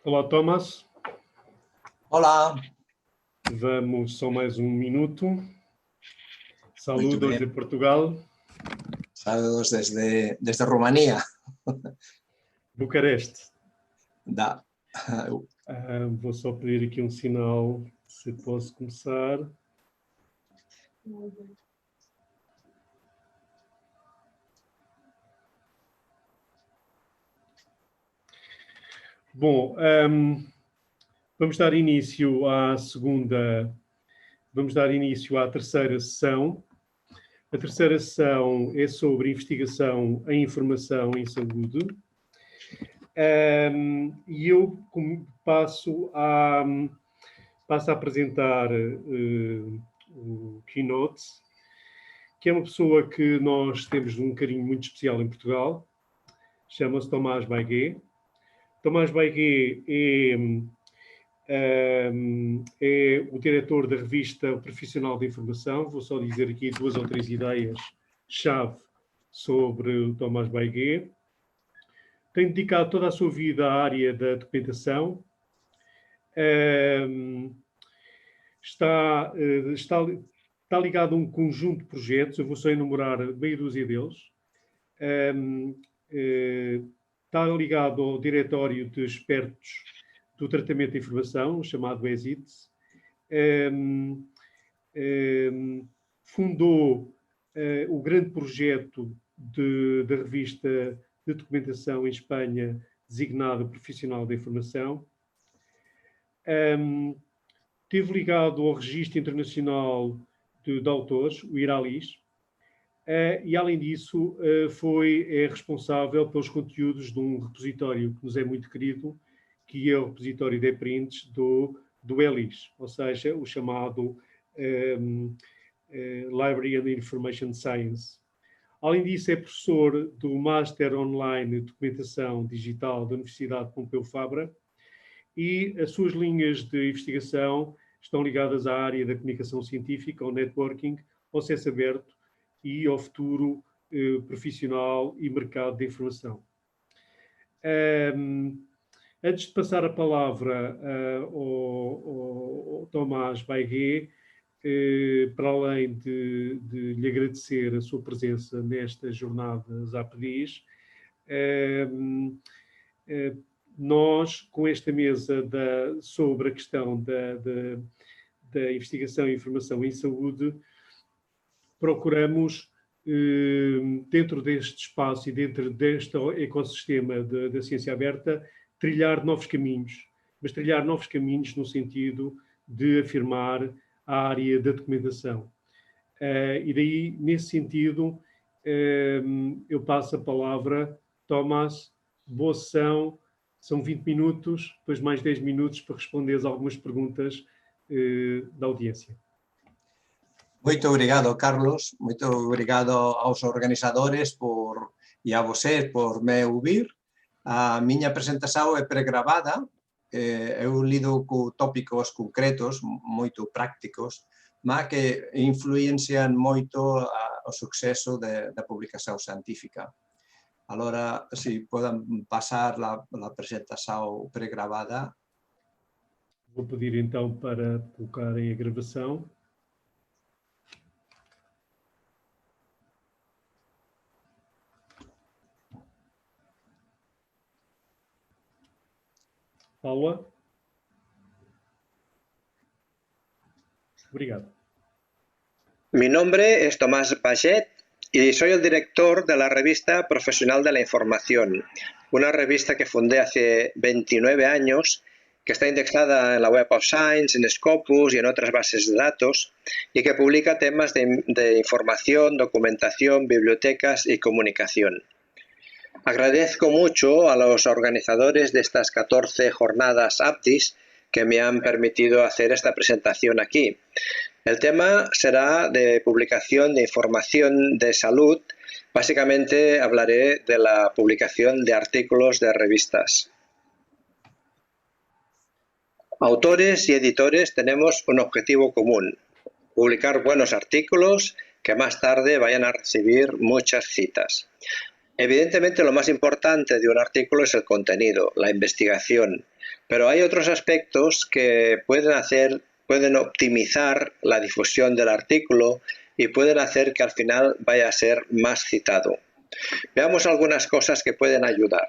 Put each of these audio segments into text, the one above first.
Olá, Thomas. Olá. Vamos só mais um minuto. Saludos de Portugal. Saludos desde Rumanía. Bucareste. Da. Vou só pedir aqui um sinal, se posso começar. Bom, vamos dar início à terceira sessão. A terceira sessão é sobre investigação em informação em saúde. E eu passo a apresentar o Keynote, que é uma pessoa que nós temos um carinho muito especial em Portugal. Chama-se Tomás Baigué. Tomás Baigué é o diretor da revista Profissional de Informação. Vou só dizer aqui 2 ou 3 ideias-chave sobre o Tomás Baigué. Tem dedicado toda a sua vida à área da documentação. Está ligado a um conjunto de projetos, eu vou só enumerar meia dúzia deles. Está ligado ao Diretório de Expertos do Tratamento de Informação, chamado ESIT. Fundou o grande projeto da revista de documentação em Espanha, designado Profissional da Informação. Esteve ligado ao Registro Internacional de Autores, o IRALIS, e, além disso, é responsável pelos conteúdos de um repositório que nos é muito querido, que é o repositório de e-prints do ELIS, ou seja, o chamado Library and Information Science. Além disso, é professor do Master Online de Documentação Digital da Universidade Pompeu Fabra, e as suas linhas de investigação estão ligadas à área da comunicação científica, ao networking, ao acesso aberto e ao futuro profissional e mercado de informação. Antes de passar a palavra ao Tomás Baigué, para além de lhe agradecer a sua presença nestas jornadas APDIs, nós, com esta mesa sobre a questão da investigação e informação em saúde, procuramos, dentro deste espaço e dentro deste ecossistema da ciência aberta, trilhar novos caminhos, mas trilhar novos caminhos no sentido de afirmar a área da documentação. E daí, nesse sentido, eu passo a palavra. Tomás, boa sessão. São 20 minutos, depois mais 10 minutos para responderes algumas perguntas da audiência. Muito obrigado, Carlos. Muito obrigado aos organizadores e a vocês por me ouvir. A minha apresentação é pré-gravada. Eu lido com tópicos concretos, muito prácticos, mas que influenciam muito o sucesso da publicação científica. Agora, se podem passar a apresentação pré-gravada. Vou pedir então para colocarem a gravação. Paula? Obrigado. Mi nombre es Tomás Baget y soy el director de la revista Profesional de la Información, una revista que fundé hace 29 años, que está indexada en la Web of Science, en Scopus y en otras bases de datos, y que publica temas de información, documentación, bibliotecas y comunicación. Agradezco mucho a los organizadores de estas 14 jornadas APDIS que me han permitido hacer esta presentación aquí. El tema será de publicación de información de salud Básicamente hablaré de la publicación de artículos de revistas. Autores y editores tenemos un objetivo común: publicar buenos artículos que más tarde vayan a recibir muchas citas. Evidentemente, lo más importante de un artículo es el contenido, la investigación, pero hay otros aspectos que pueden optimizar la difusión del artículo y pueden hacer que al final vaya a ser más citado. Veamos algunas cosas que pueden ayudar.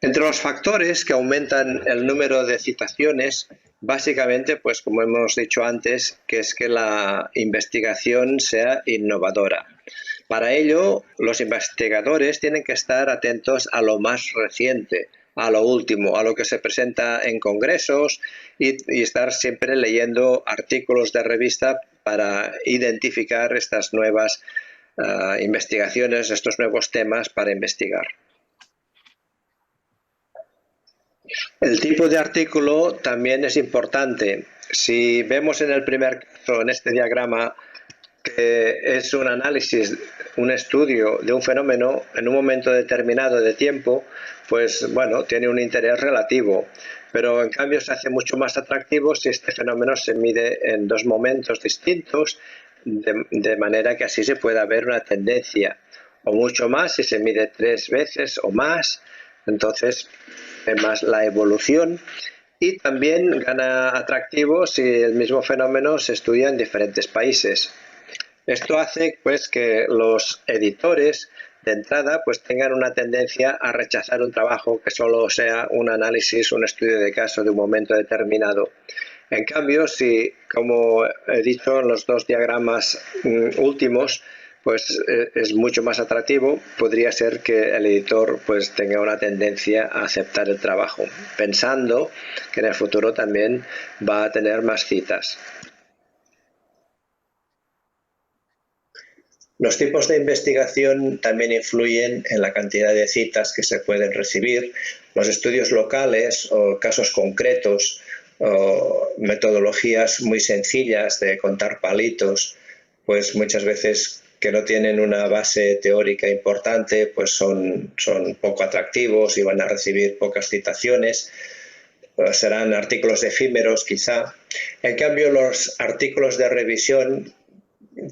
Entre los factores que aumentan el número de citaciones, básicamente, pues como hemos dicho antes, que es que la investigación sea innovadora. Para ello, los investigadores tienen que estar atentos a lo más reciente, a lo último, a lo que se presenta en congresos y estar siempre leyendo artículos de revista para identificar estas nuevas investigaciones, estos nuevos temas para investigar. El tipo de artículo también es importante. Si vemos en el primer caso, en este diagrama, que es un análisis, un estudio de un fenómeno en un momento determinado de tiempo, pues bueno, tiene un interés relativo. Pero en cambio se hace mucho más atractivo si este fenómeno se mide en dos momentos distintos, de manera que así se pueda ver una tendencia. O mucho más si se mide 3 veces o más. Entonces, más la evolución, y también gana atractivo si el mismo fenómeno se estudia en diferentes países. Esto hace pues que los editores de entrada pues tengan una tendencia a rechazar un trabajo que solo sea un análisis, un estudio de caso de un momento determinado. En cambio, si, como he dicho en los dos diagramas últimos, pues es mucho más atractivo, podría ser que el editor pues tenga una tendencia a aceptar el trabajo, pensando que en el futuro también va a tener más citas. Los tipos de investigación también influyen en la cantidad de citas que se pueden recibir. Los estudios locales o casos concretos o metodologías muy sencillas de contar palitos, pues muchas veces que no tienen una base teórica importante, pues son poco atractivos y van a recibir pocas citaciones. Serán artículos efímeros quizá. En cambio, los artículos de revisión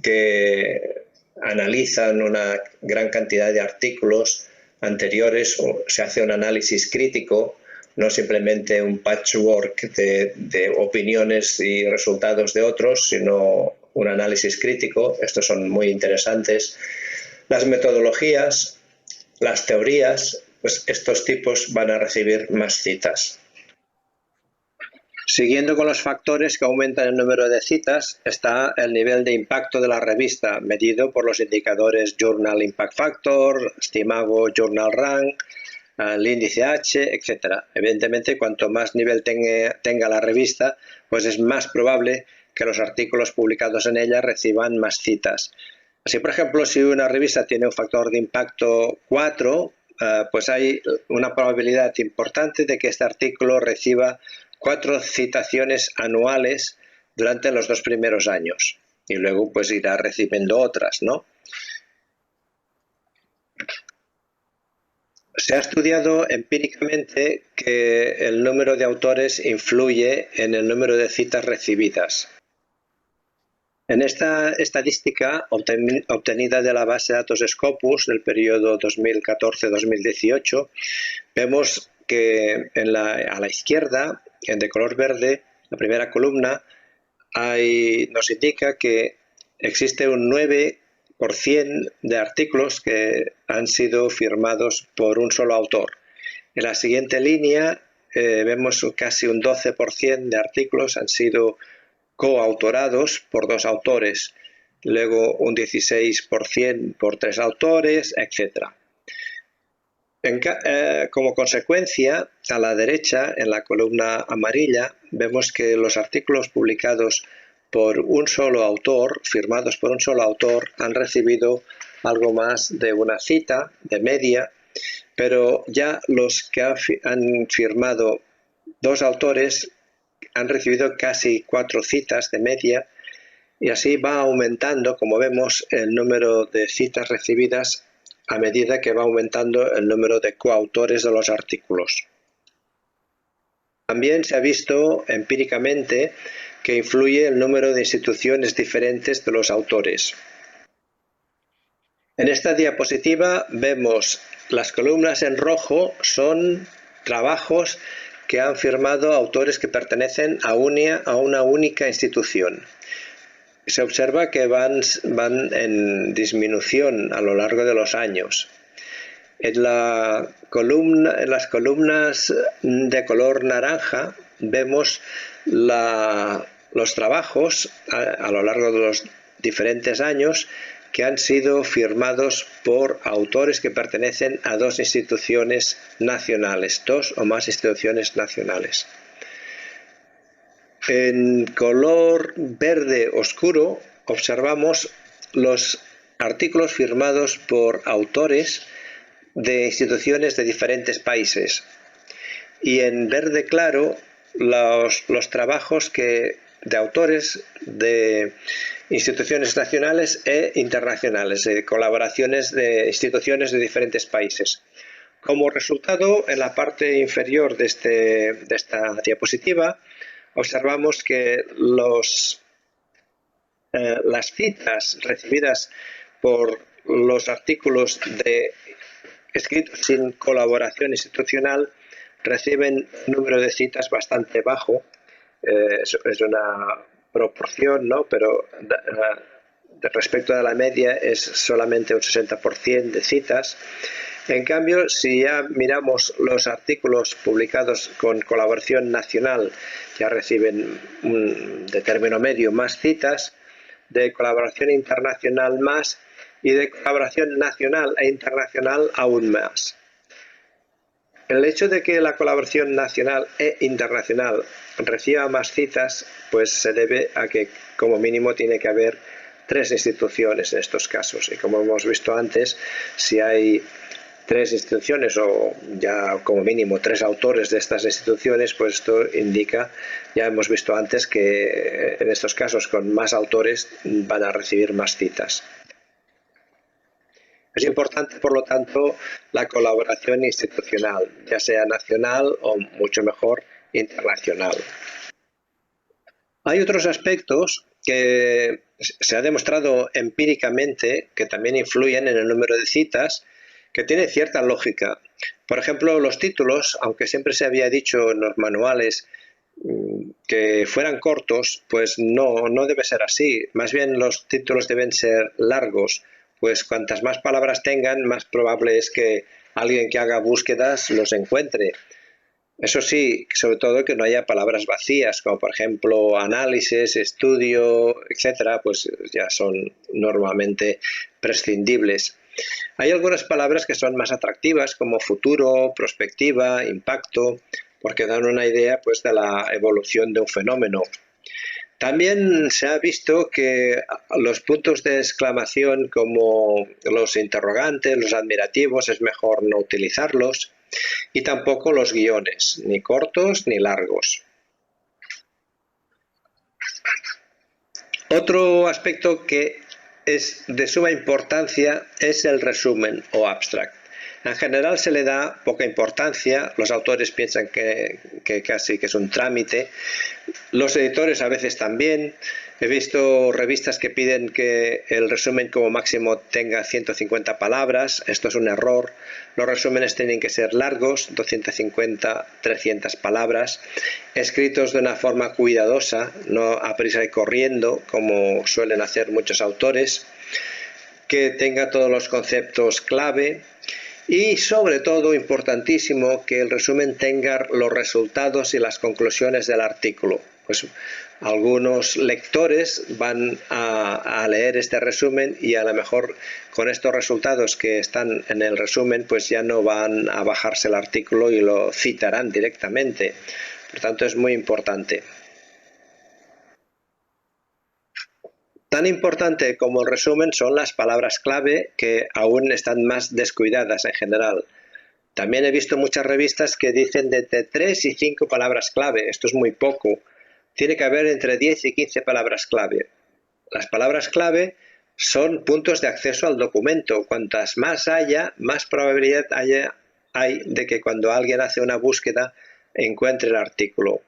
que analizan una gran cantidad de artículos anteriores, o se hace un análisis crítico, no simplemente un patchwork de opiniones y resultados de otros, sino un análisis crítico. Estos son muy interesantes. Las metodologías, las teorías, pues estos tipos van a recibir más citas. Siguiendo con los factores que aumentan el número de citas, está el nivel de impacto de la revista, medido por los indicadores Journal Impact Factor, Stimago Journal Rank, el índice H, etc. Evidentemente, cuanto más nivel tenga la revista, pues es más probable que los artículos publicados en ella reciban más citas. Así, por ejemplo, si una revista tiene un factor de impacto 4, pues hay una probabilidad importante de que este artículo reciba 4 citaciones anuales durante los 2 primeros años, y luego pues irá recibiendo otras, ¿no? Se ha estudiado empíricamente que el número de autores influye en el número de citas recibidas. En esta estadística obtenida de la base de datos Scopus del periodo 2014-2018, vemos que a la izquierda, de color verde, la primera columna, nos indica que existe un 9% de artículos que han sido firmados por un solo autor. En la siguiente línea vemos casi un 12% de artículos han sido coautorados por 2 autores, luego un 16% por 3 autores, etc. Como consecuencia, a la derecha, en la columna amarilla, vemos que los artículos publicados por un solo autor, firmados por un solo autor, han recibido algo más de una cita de media, pero ya los que han firmado 2 autores han recibido casi 4 citas de media, y así va aumentando, como vemos, el número de citas recibidas a medida que va aumentando el número de coautores de los artículos. También se ha visto empíricamente que influye el número de instituciones diferentes de los autores. En esta diapositiva vemos las columnas en rojo son trabajos que han firmado autores que pertenecen a una única institución. Se observa que van en disminución a lo largo de los años. En las columnas de color naranja vemos los trabajos a lo largo de los diferentes años que han sido firmados por autores que pertenecen a dos instituciones nacionales, dos o más instituciones nacionales. En color verde oscuro observamos los artículos firmados por autores de instituciones de diferentes países. Y en verde claro los trabajos de autores de instituciones nacionales e internacionales, de colaboraciones de instituciones de diferentes países. Como resultado, en la parte inferior de esta diapositiva, observamos que las citas recibidas por los artículos escritos sin colaboración institucional reciben un número de citas bastante bajo. Es una proporción, ¿no? Pero respecto a la media es solamente un 60% de citas. En cambio, si ya miramos los artículos publicados con colaboración nacional, ya reciben de término medio más citas, de colaboración internacional más y de colaboración nacional e internacional aún más. El hecho de que la colaboración nacional e internacional reciba más citas, pues se debe a que como mínimo tiene que haber 3 instituciones en estos casos. Y como hemos visto antes, si hay 3 instituciones o ya como mínimo 3 autores de estas instituciones, pues esto indica, ya hemos visto antes, que en estos casos con más autores van a recibir más citas. Es importante, por lo tanto, la colaboración institucional, ya sea nacional o, mucho mejor, internacional. Hay otros aspectos que se ha demostrado empíricamente que también influyen en el número de citas, que tiene cierta lógica. Por ejemplo, los títulos, aunque siempre se había dicho en los manuales que fueran cortos, pues no debe ser así. Más bien los títulos deben ser largos, pues cuantas más palabras tengan, más probable es que alguien que haga búsquedas los encuentre. Eso sí, sobre todo que no haya palabras vacías, como por ejemplo análisis, estudio, etcétera, pues ya son normalmente prescindibles. Hay algunas palabras que son más atractivas, como futuro, prospectiva, impacto, porque dan una idea pues de la evolución de un fenómeno. También se ha visto que los puntos de exclamación como los interrogantes, los admirativos, es mejor no utilizarlos, y tampoco los guiones, ni cortos ni largos. Otro aspecto que es de suma importancia es el resumen o abstract. En general se le da poca importancia, los autores piensan que casi que es un trámite, los editores a veces también. He visto revistas que piden que el resumen como máximo tenga 150 palabras, esto es un error. Los resúmenes tienen que ser largos, 250, 300 palabras, escritos de una forma cuidadosa, no a prisa y corriendo, como suelen hacer muchos autores, que tenga todos los conceptos clave. Y sobre todo, importantísimo, que el resumen tenga los resultados y las conclusiones del artículo. Pues algunos lectores van a leer este resumen y a lo mejor con estos resultados que están en el resumen pues ya no van a bajarse el artículo y lo citarán directamente. Por tanto, es muy importante. Tan importante como el resumen son las palabras clave, que aún están más descuidadas en general. También he visto muchas revistas que dicen de entre 3 y 5 palabras clave. Esto es muy poco. Tiene que haber entre 10 y 15 palabras clave. las palabras clave son puntos de acceso al documento. Cuantas más haya, más probabilidad hay de que cuando alguien hace una búsqueda encuentre el artículo.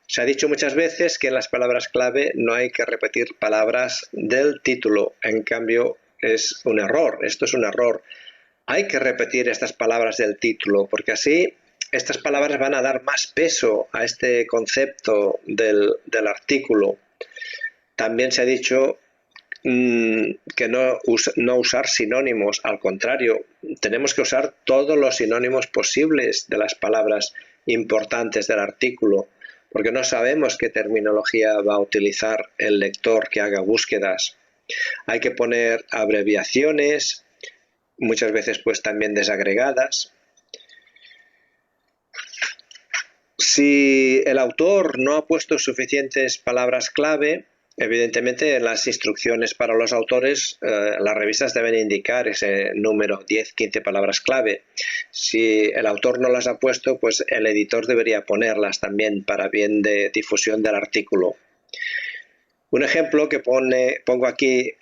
Se ha dicho muchas veces que en las palabras clave no hay que repetir palabras del título. En cambio, es un error. Esto es un error. Hay que repetir estas palabras del título, porque así estas palabras van a dar más peso a este concepto del artículo. También se ha dicho que no usar sinónimos. Al contrario, tenemos que usar todos los sinónimos posibles de las palabras importantes del artículo, porque no sabemos qué terminología va a utilizar el lector que haga búsquedas. Hay que poner abreviaciones, muchas veces pues también desagregadas. Si el autor no ha puesto suficientes palabras clave, evidentemente en las instrucciones para los autores, las revistas deben indicar ese número, 10, 15 palabras clave. Si el autor no las ha puesto, pues el editor debería ponerlas también para bien de difusión del artículo. Un ejemplo que pongo aquí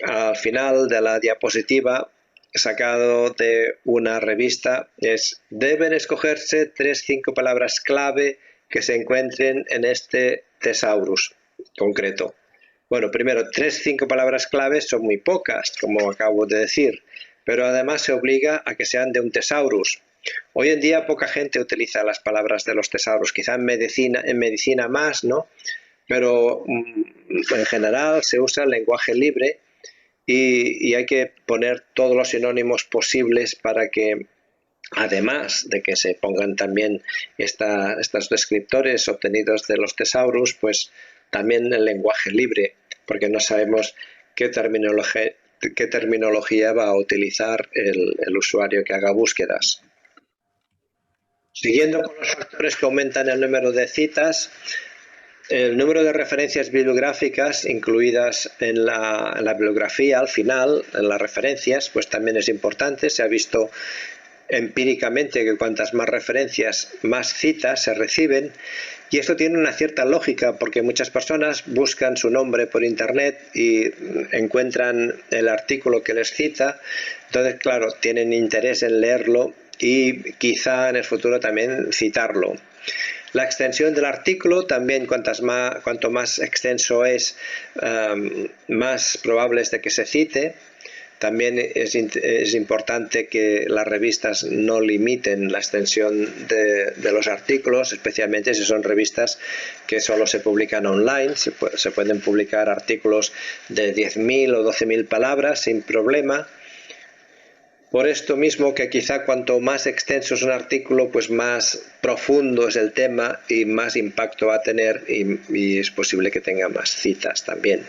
al final de la diapositiva, sacado de una revista, es: deben escogerse 3-5 palabras clave que se encuentren en este thesaurus concreto. Bueno, primero, 3-5 palabras claves son muy pocas, como acabo de decir, pero además se obliga a que sean de un thesaurus. Hoy en día poca gente utiliza las palabras de los thesaurus, quizá en medicina más, ¿no? Pero en general se usa el lenguaje libre y hay que poner todos los sinónimos posibles para que, además de que se pongan también estos descriptores obtenidos de los thesaurus, pues también el lenguaje libre, porque no sabemos qué terminología va a utilizar el usuario que haga búsquedas. Siguiendo con los factores que aumentan el número de citas, el número de referencias bibliográficas incluidas en la bibliografía al final, en las referencias, pues también es importante. Se ha visto empíricamente que cuantas más referencias, más citas se reciben, y esto tiene una cierta lógica porque muchas personas buscan su nombre por internet y encuentran el artículo que les cita, entonces claro, tienen interés en leerlo y quizá en el futuro también citarlo. La extensión del artículo también, cuanto más extenso es, más probable es de que se cite. También es importante que las revistas no limiten la extensión de los artículos, especialmente si son revistas que solo se publican online. Se pueden publicar artículos de 10.000 o 12.000 palabras sin problema. Por esto mismo que quizá cuanto más extenso es un artículo, pues más profundo es el tema y más impacto va a tener y es posible que tenga más citas también.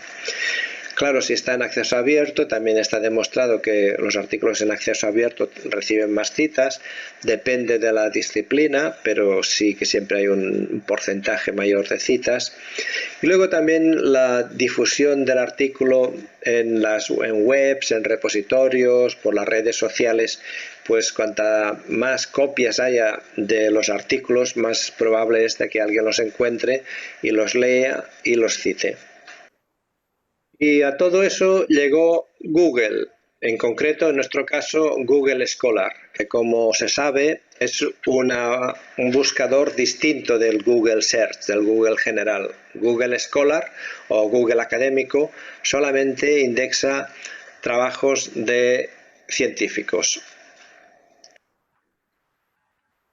Claro, si está en acceso abierto, también está demostrado que los artículos en acceso abierto reciben más citas. Depende de la disciplina, pero sí que siempre hay un porcentaje mayor de citas. Y luego también la difusión del artículo en webs, en repositorios, por las redes sociales, pues cuanta más copias haya de los artículos, más probable es de que alguien los encuentre y los lea y los cite. Y a todo eso llegó Google, en concreto en nuestro caso Google Scholar, que como se sabe es un buscador distinto del Google Search, del Google general. Google Scholar o Google Académico solamente indexa trabajos de científicos.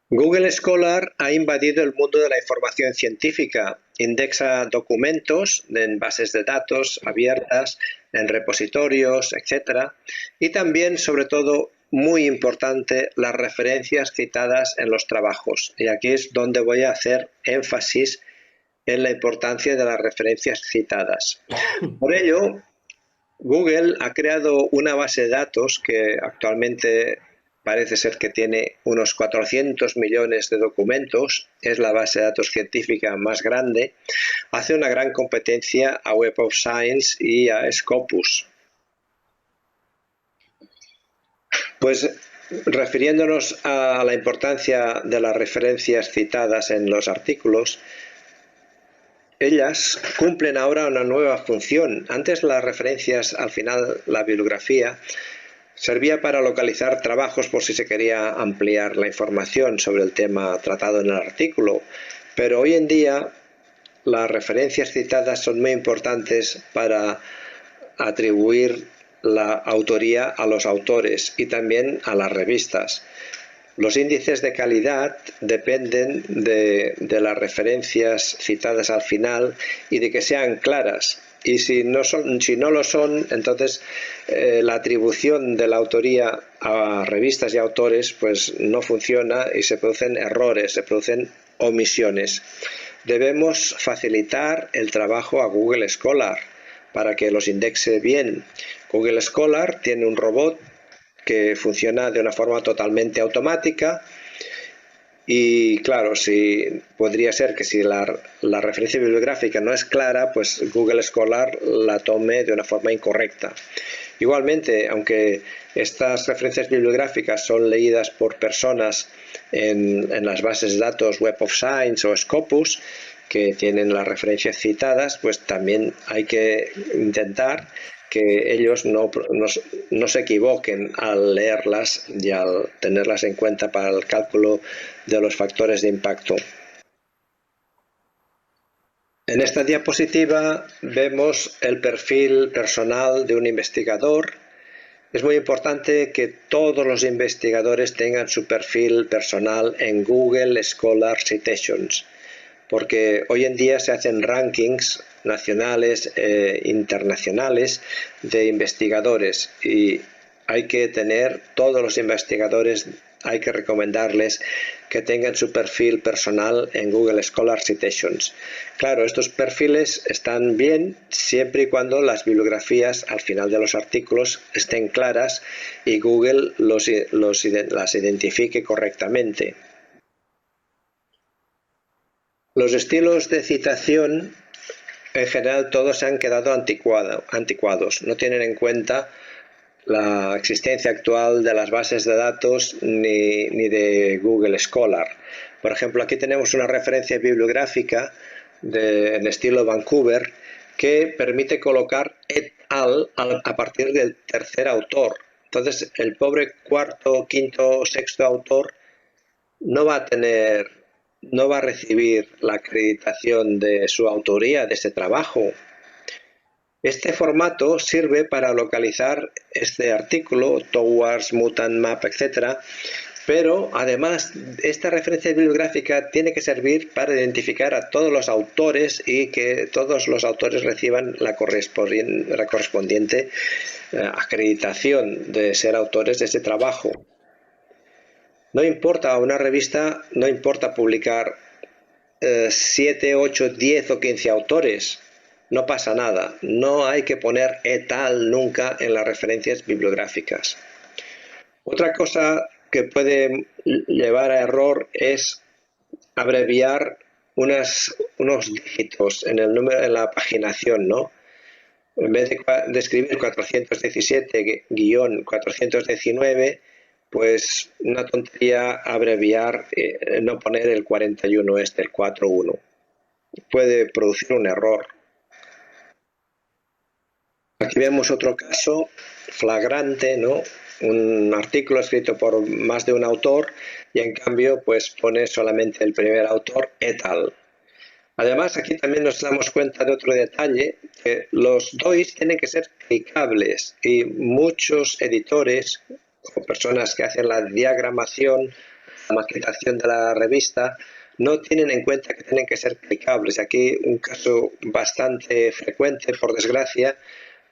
Google Scholar ha invadido el mundo de la información científica. Indexa documentos en bases de datos abiertas, en repositorios, etc. Y también, sobre todo, muy importante, las referencias citadas en los trabajos. Y aquí es donde voy a hacer énfasis en la importancia de las referencias citadas. Por ello, Google ha creado una base de datos que actualmente parece ser que tiene unos 400 millones de documentos, es la base de datos científica más grande, hace una gran competencia a Web of Science y a Scopus. Pues refiriéndonos a la importancia de las referencias citadas en los artículos, ellas cumplen ahora una nueva función. Antes las referencias, al final la bibliografía, servía para localizar trabajos por si se quería ampliar la información sobre el tema tratado en el artículo, pero hoy en día las referencias citadas son muy importantes para atribuir la autoría a los autores y también a las revistas. Los índices de calidad dependen de las referencias citadas al final y de que sean claras. Y si no lo son, entonces la atribución de la autoría a revistas y autores pues no funciona y se producen errores, se producen omisiones. Debemos facilitar el trabajo a Google Scholar para que los indexe bien. Google Scholar tiene un robot que funciona de una forma totalmente automática y claro, podría ser que si la referencia bibliográfica no es clara, pues Google Scholar la tome de una forma incorrecta. Igualmente, aunque estas referencias bibliográficas son leídas por personas en las bases de datos Web of Science o Scopus, que tienen las referencias citadas, pues también hay que intentar que ellos no se equivoquen al leerlas y al tenerlas en cuenta para el cálculo de los factores de impacto. En esta diapositiva vemos el perfil personal de un investigador. Es muy importante que todos los investigadores tengan su perfil personal en Google Scholar Citations, porque hoy en día se hacen rankings nacionales e internacionales de investigadores y hay que tener todos los investigadores, hay que recomendarles que tengan su perfil personal en Google Scholar Citations. Claro, estos perfiles están bien siempre y cuando las bibliografías al final de los artículos estén claras y Google las identifique correctamente. Los estilos de citación, en general, todos se han quedado anticuados. No tienen en cuenta la existencia actual de las bases de datos ni de Google Scholar. Por ejemplo, aquí tenemos una referencia bibliográfica en estilo Vancouver que permite colocar et al a partir del tercer autor. Entonces, el pobre cuarto, quinto, sexto autor no va a recibir la acreditación de su autoría de ese trabajo. Este formato sirve para localizar este artículo, Towards, Mutant Map, etc. Pero además esta referencia bibliográfica tiene que servir para identificar a todos los autores y que todos los autores reciban la correspondiente acreditación de ser autores de ese trabajo. No importa, a una revista no importa publicar 7, 8, 10 o 15 autores. No pasa nada. No hay que poner et al nunca en las referencias bibliográficas. Otra cosa que puede llevar a error es abreviar unos dígitos en el número, en la paginación, ¿no? En vez de escribir 417-419, pues una tontería abreviar, no poner el 41 el 41. Puede producir un error. Aquí vemos otro caso flagrante, ¿no? Un artículo escrito por más de un autor y en cambio pues pone solamente el primer autor et al. Además, aquí también nos damos cuenta de otro detalle, que los DOIs tienen que ser clicables y muchos editores o personas que hacen la diagramación, la maquetación de la revista, no tienen en cuenta que tienen que ser clicables. Aquí un caso bastante frecuente, por desgracia,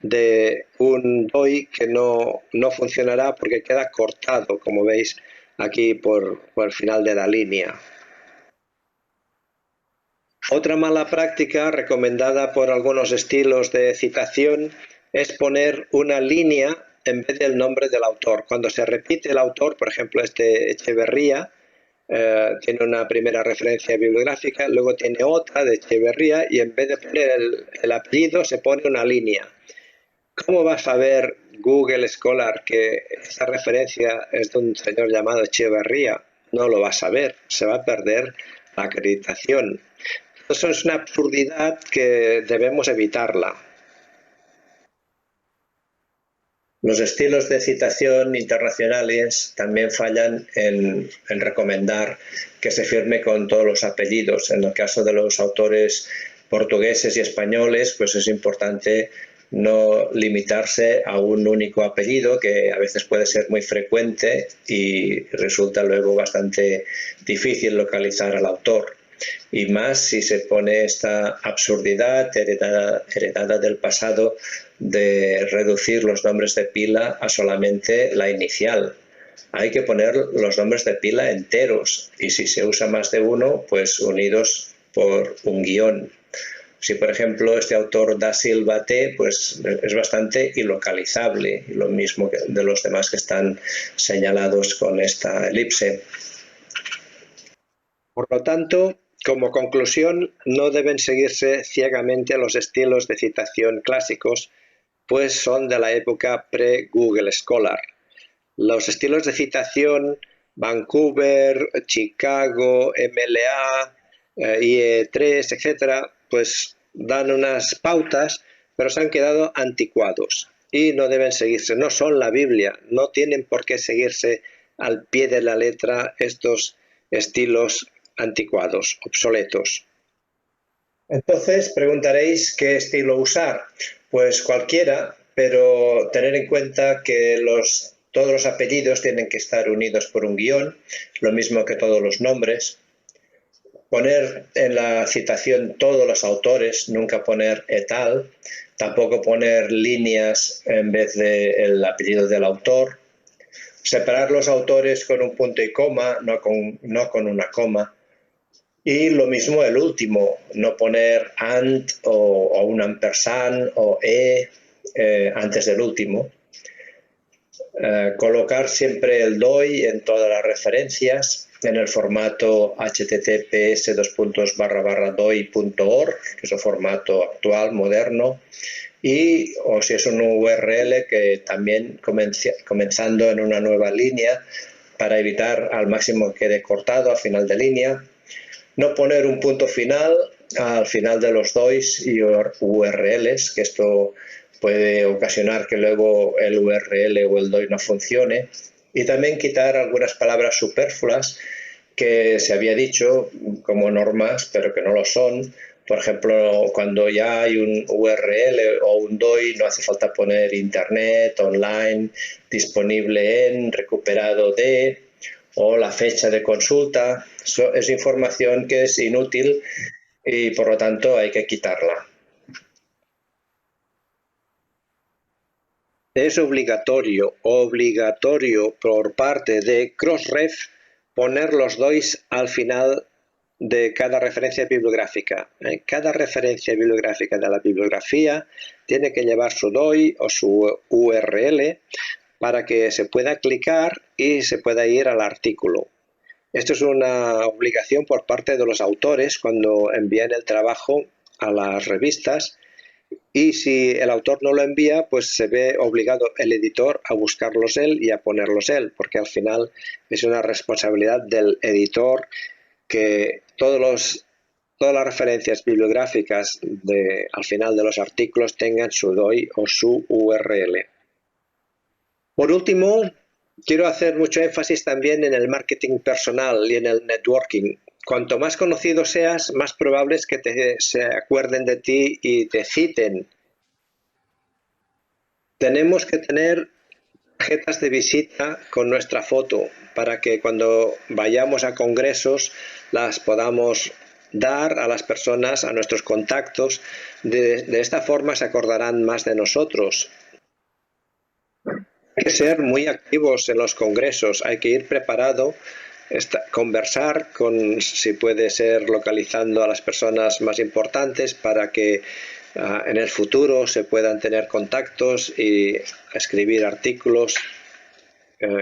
de un DOI que no funcionará porque queda cortado, como veis aquí por el final de la línea. Otra mala práctica recomendada por algunos estilos de citación es poner una línea en vez del nombre del autor. Cuando se repite el autor, por ejemplo, Echeverría, tiene una primera referencia bibliográfica, luego tiene otra de Echeverría y en vez de poner el apellido se pone una línea. ¿Cómo va a saber Google Scholar que esta referencia es de un señor llamado Echeverría? No lo va a saber, se va a perder la acreditación. Eso es una absurdidad que debemos evitarla. Los estilos de citación internacionales también fallan en recomendar que se firme con todos los apellidos. En el caso de los autores portugueses y españoles, pues es importante no limitarse a un único apellido, que a veces puede ser muy frecuente y resulta luego bastante difícil localizar al autor. Y más si se pone esta absurdidad heredada del pasado de reducir los nombres de pila a solamente la inicial. Hay que poner los nombres de pila enteros y si se usa más de uno, pues unidos por un guión. Si, por ejemplo, este autor da Silva T, pues es bastante ilocalizable, lo mismo que de los demás que están señalados con esta elipse. Por lo tanto, como conclusión, no deben seguirse ciegamente los estilos de citación clásicos, pues son de la época pre-Google Scholar. Los estilos de citación Vancouver, Chicago, MLA, IE3, etc., pues dan unas pautas, pero se han quedado anticuados y no deben seguirse. No son la Biblia, no tienen por qué seguirse al pie de la letra estos estilos anticuados, obsoletos. Entonces preguntaréis qué estilo usar. Pues cualquiera, pero tener en cuenta que todos los apellidos tienen que estar unidos por un guión, lo mismo que todos los nombres. Poner en la citación todos los autores, nunca poner et al. Tampoco poner líneas en vez del apellido del autor. Separar los autores con un punto y coma, no con una coma. Y lo mismo el último, no poner and o un ampersand o antes del último. Colocar siempre el DOI en todas las referencias en el formato https://doi.org, que es el formato actual, moderno, o si es un URL que también comenzando en una nueva línea para evitar al máximo que quede cortado al final de línea. No poner un punto final al final de los DOIs y URLs, que esto puede ocasionar que luego el URL o el DOI no funcione. Y también quitar algunas palabras superfluas que se había dicho como normas, pero que no lo son. Por ejemplo, cuando ya hay un URL o un DOI, no hace falta poner internet, online, disponible en, recuperado de, o la fecha de consulta. Es información que es inútil y por lo tanto hay que quitarla. Es obligatorio por parte de Crossref poner los DOIs al final de cada referencia bibliográfica. Cada referencia bibliográfica de la bibliografía tiene que llevar su DOI o su URL para que se pueda clicar y se pueda ir al artículo. Esto es una obligación por parte de los autores cuando envían el trabajo a las revistas, y si el autor no lo envía, pues se ve obligado el editor a buscarlos él y a ponerlos él, porque al final es una responsabilidad del editor que todas las referencias bibliográficas al final de los artículos tengan su DOI o su URL. Por último, quiero hacer mucho énfasis también en el marketing personal y en el networking. Cuanto más conocido seas, más probable es que se acuerden de ti y te citen. Tenemos que tener tarjetas de visita con nuestra foto para que cuando vayamos a congresos las podamos dar a las personas, a nuestros contactos. De esta forma se acordarán más de nosotros. Hay que ser muy activos en los congresos, hay que ir preparado, conversar si puede ser localizando a las personas más importantes para que en el futuro se puedan tener contactos y escribir artículos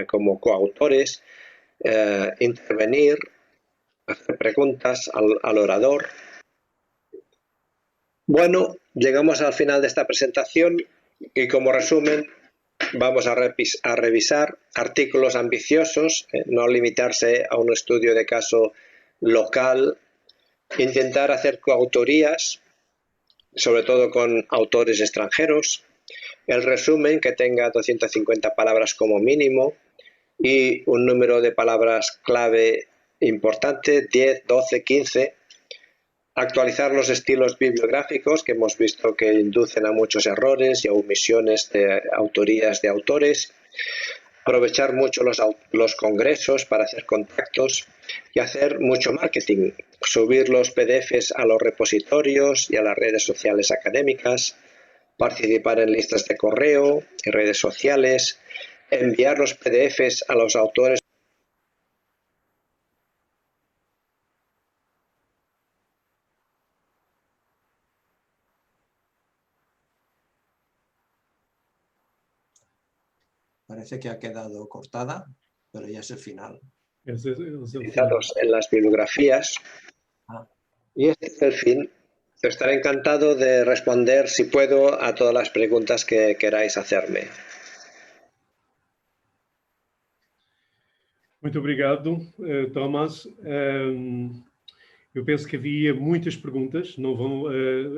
como coautores, intervenir, hacer preguntas al orador. Bueno, llegamos al final de esta presentación y como resumen vamos a revisar artículos ambiciosos, no limitarse a un estudio de caso local intentar hacer coautorías, sobre todo con autores extranjeros, el resumen que tenga 250 palabras como mínimo y un número de palabras clave importante, 10, 12, 15, actualizar los estilos bibliográficos que hemos visto que inducen a muchos errores y a omisiones de autorías de autores, aprovechar mucho los congresos para hacer contactos y hacer mucho marketing, subir los PDFs a los repositorios y a las redes sociales académicas, participar en listas de correo y redes sociales, enviar los PDFs a los autores. Parece que ha quedado cortada, pero ya es el final. Utilizados en las bibliografías. Y este es el fin. Estaré encantado de responder, si puedo, a todas las preguntas que queráis hacerme. Muito obrigado, Thomas. Eu penso que havia muitas perguntas,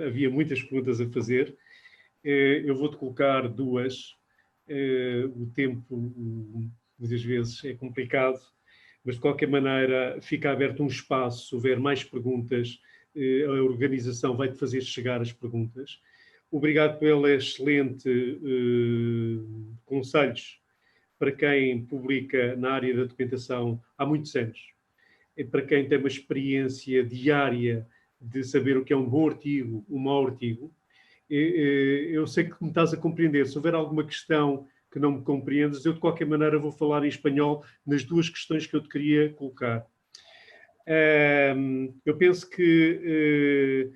havia muitas perguntas a fazer. Eu vou-te colocar duas. O tempo, muitas vezes, é complicado, mas de qualquer maneira fica aberto um espaço. Se houver mais perguntas, a organização vai-te fazer chegar as perguntas. Obrigado pelo excelente conselhos para quem publica na área da documentação há muitos anos. Para quem tem uma experiência diária de saber o que é um bom artigo, um mau artigo. Eu sei que me estás a compreender. Se houver alguma questão que não me compreendes, eu de qualquer maneira vou falar em espanhol nas duas questões que eu te queria colocar. Eu penso que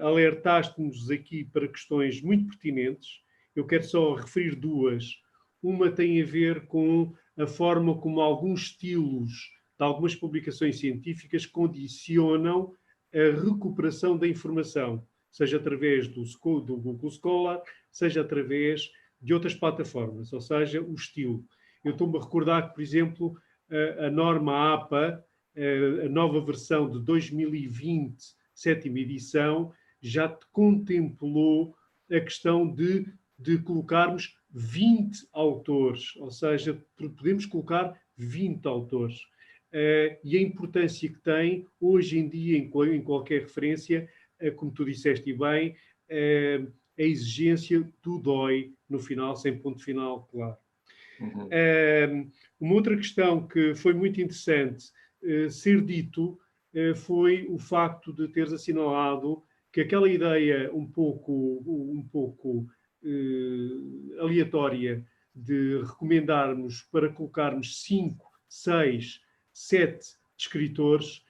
alertaste-nos aqui para questões muito pertinentes. Eu quero só referir duas. Uma tem a ver com a forma como alguns estilos de algumas publicações científicas condicionam a recuperação da informação, seja através do Google Scholar, seja através de outras plataformas, ou seja, o estilo. Eu estou-me a recordar que, por exemplo, a norma APA, a nova versão de 2020, 7ª edição, já contemplou a questão de colocarmos 20 autores, ou seja, podemos colocar 20 autores. E a importância que tem, hoje em dia, em qualquer referência, como tu disseste bem, a exigência do DOI no final, sem ponto final, claro. Uma outra questão que foi muito interessante ser dito foi o facto de teres assinalado que aquela ideia um pouco aleatória de recomendarmos para colocarmos 5, 6, 7 escritores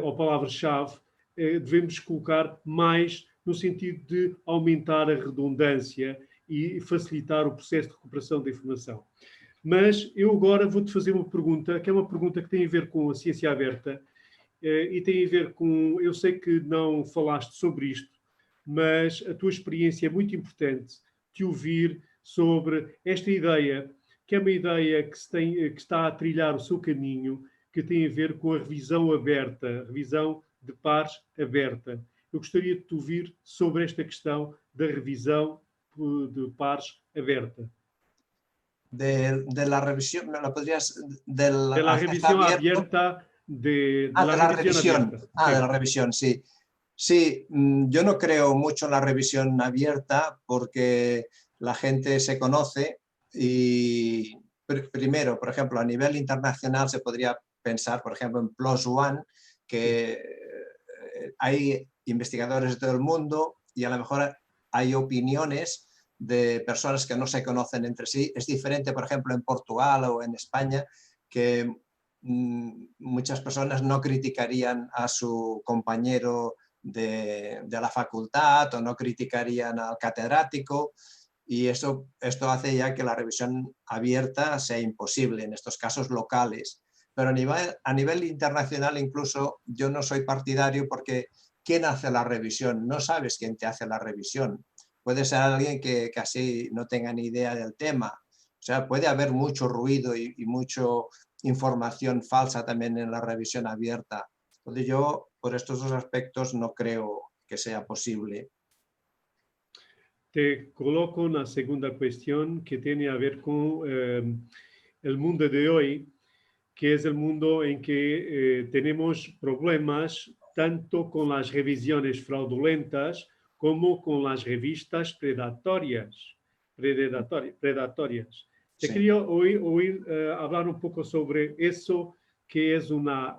ou palavras-chave, devemos colocar mais no sentido de aumentar a redundância e facilitar o processo de recuperação da informação. Mas eu agora vou-te fazer uma pergunta, que é uma pergunta que tem a ver com a ciência aberta e tem a ver com... Eu sei que não falaste sobre isto, mas a tua experiência é muito importante de ouvir sobre esta ideia, que é uma ideia que está a trilhar o seu caminho, que tem a ver com a revisão aberta, a revisão de pares aberta. Eu gostaria de te ouvir sobre esta questão da revisão de pares aberta. De la revisión, ¿me lo podrías...? De la revisión abierta. De la revisión, sí. Sí, yo no creo mucho en la revisión abierta porque la gente se conoce y primero, por ejemplo, a nivel internacional se podría pensar, por ejemplo, en PLOS ONE, que hay investigadores de todo el mundo y a lo mejor hay opiniones de personas que no se conocen entre sí. Es diferente, por ejemplo, en Portugal o en España, que muchas personas no criticarían a su compañero de la facultad o no criticarían al catedrático, y esto hace ya que la revisión abierta sea imposible en estos casos locales. Pero a nivel internacional incluso yo no soy partidario porque ¿quién hace la revisión? No sabes quién te hace la revisión. Puede ser alguien que casi no tenga ni idea del tema. O sea, puede haber mucho ruido y mucha información falsa también en la revisión abierta. Entonces yo, por estos dos aspectos, no creo que sea posible. Te coloco una segunda cuestión que tiene a ver con el mundo de hoy, que es el mundo en que tenemos problemas tanto con las revisiones fraudulentas como con las revistas predatorias. Te Sí. quería oír hablar un poco sobre eso, que es una